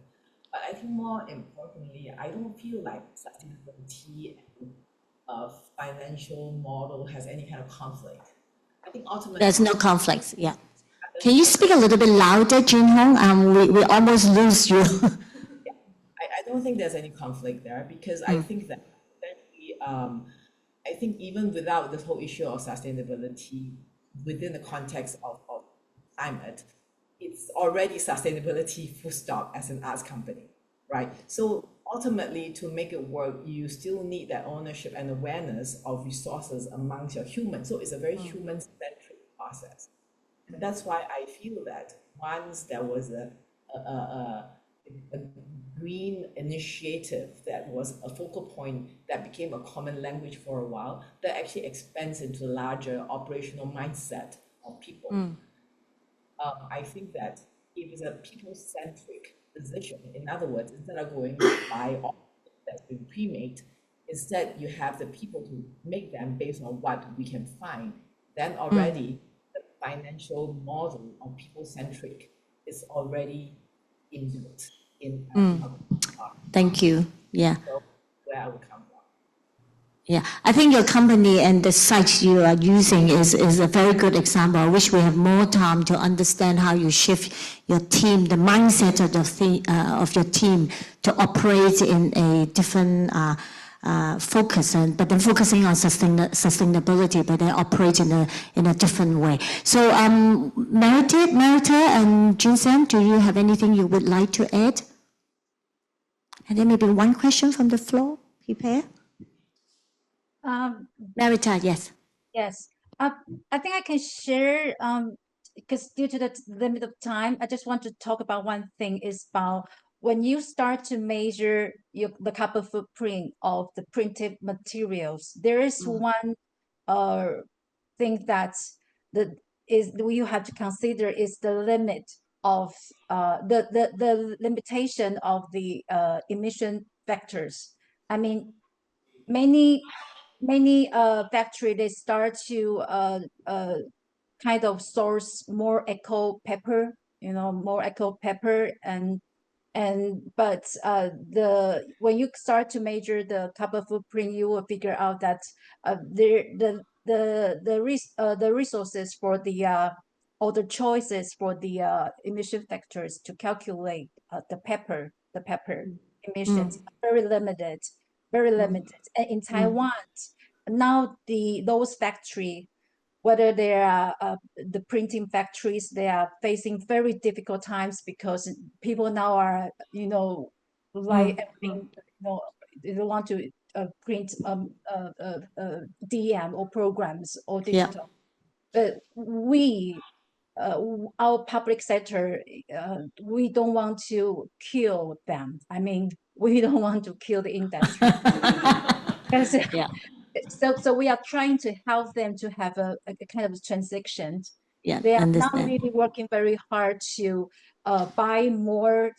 But I think more importantly, I don't feel like sustainability and financial model has any kind of conflict. I think ultimately There's no conflicts. Yeah. Can you speak a little bit louder, Jin Hong? We almost lose you. Yeah, I don't think there's any conflict there, because I think that I think even without this whole issue of sustainability within the context of climate, it's already sustainability full stop as an arts company, right? So ultimately, to make it work, you still need that ownership and awareness of resources amongst your humans. So it's a very human-centric process. And that's why I feel that once there was a green initiative that was a focal point that became a common language for a while, that actually expands into a larger operational mindset of people. I think that if it's a people-centric position, in other words, instead of going by all that's been pre-made, instead you have the people to make them based on what we can find, then already the financial model of people-centric is already inbuilt in Thank you. Yeah. So where I would come from. Yeah, I think your company and the site you are using is a very good example. I wish we have more time to understand how you shift your team, the mindset of your team to operate in a different focus, but then focusing on sustainability, but then operate in a different way. So, Merita and Jinsen, do you have anything you would like to add? And then maybe one question from the floor. Prepare. Merita, yes. Yes, I think I can share, because due to the limit of time, I just want to talk about one thing, is about when you start to measure the carbon footprint of the printed materials, there is one thing that you have to consider is the limit of the limitation of the emission vectors. I mean, many factory, they start to kind of source more eco pepper, but when you start to measure the carbon footprint, you will figure out that the resources for the or the choices for the emission factors to calculate the pepper emissions are very limited. And in Taiwan, now those factory, whether they are the printing factories, they are facing very difficult times because people now are, like everything, they don't want to print DM or programs or digital. But our public sector, we don't want to kill them. I mean, we don't want to kill the industry. So we are trying to help them to have a kind of transition. Yeah, they are now really working very hard to buy more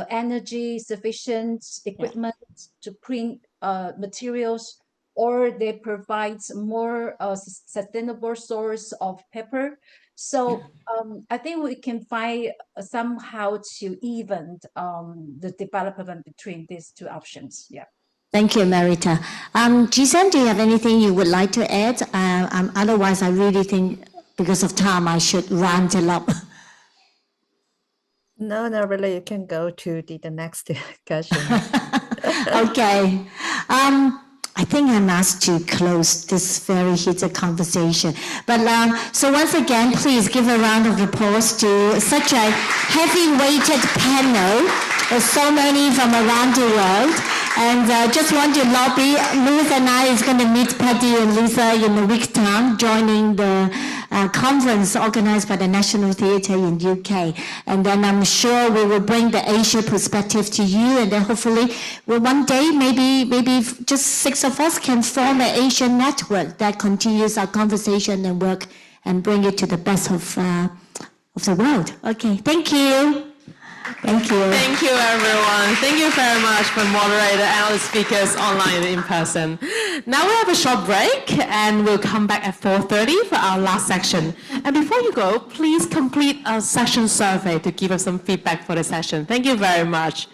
energy sufficient equipment to print materials, or they provide more sustainable source of pepper. So I think we can find somehow to even the development between these two options. Yeah. Thank you, Merita. Jisan, do you have anything you would like to add? Otherwise, I really think because of time, I should round it up. No, really, you can go to the next question. Okay. I think I'm asked to close this very heated conversation. But so once again, please give a round of applause to such a heavy-weighted panel. There's so many from around the world. And just want to lobby, Louis and I is going to meet Patty and Lisa in a week's time, joining the conference organized by the National Theatre in UK. And then I'm sure we will bring the Asia perspective to you, and then hopefully one day maybe just 6 of us can form an Asian network that continues our conversation and work and bring it to the best of the world. Okay, thank you. Thank you. Thank you, everyone. Thank you very much for moderator and all the speakers online and in person. Now we have a short break, and we'll come back at 4:30 for our last section. And before you go, please complete a session survey to give us some feedback for the session. Thank you very much.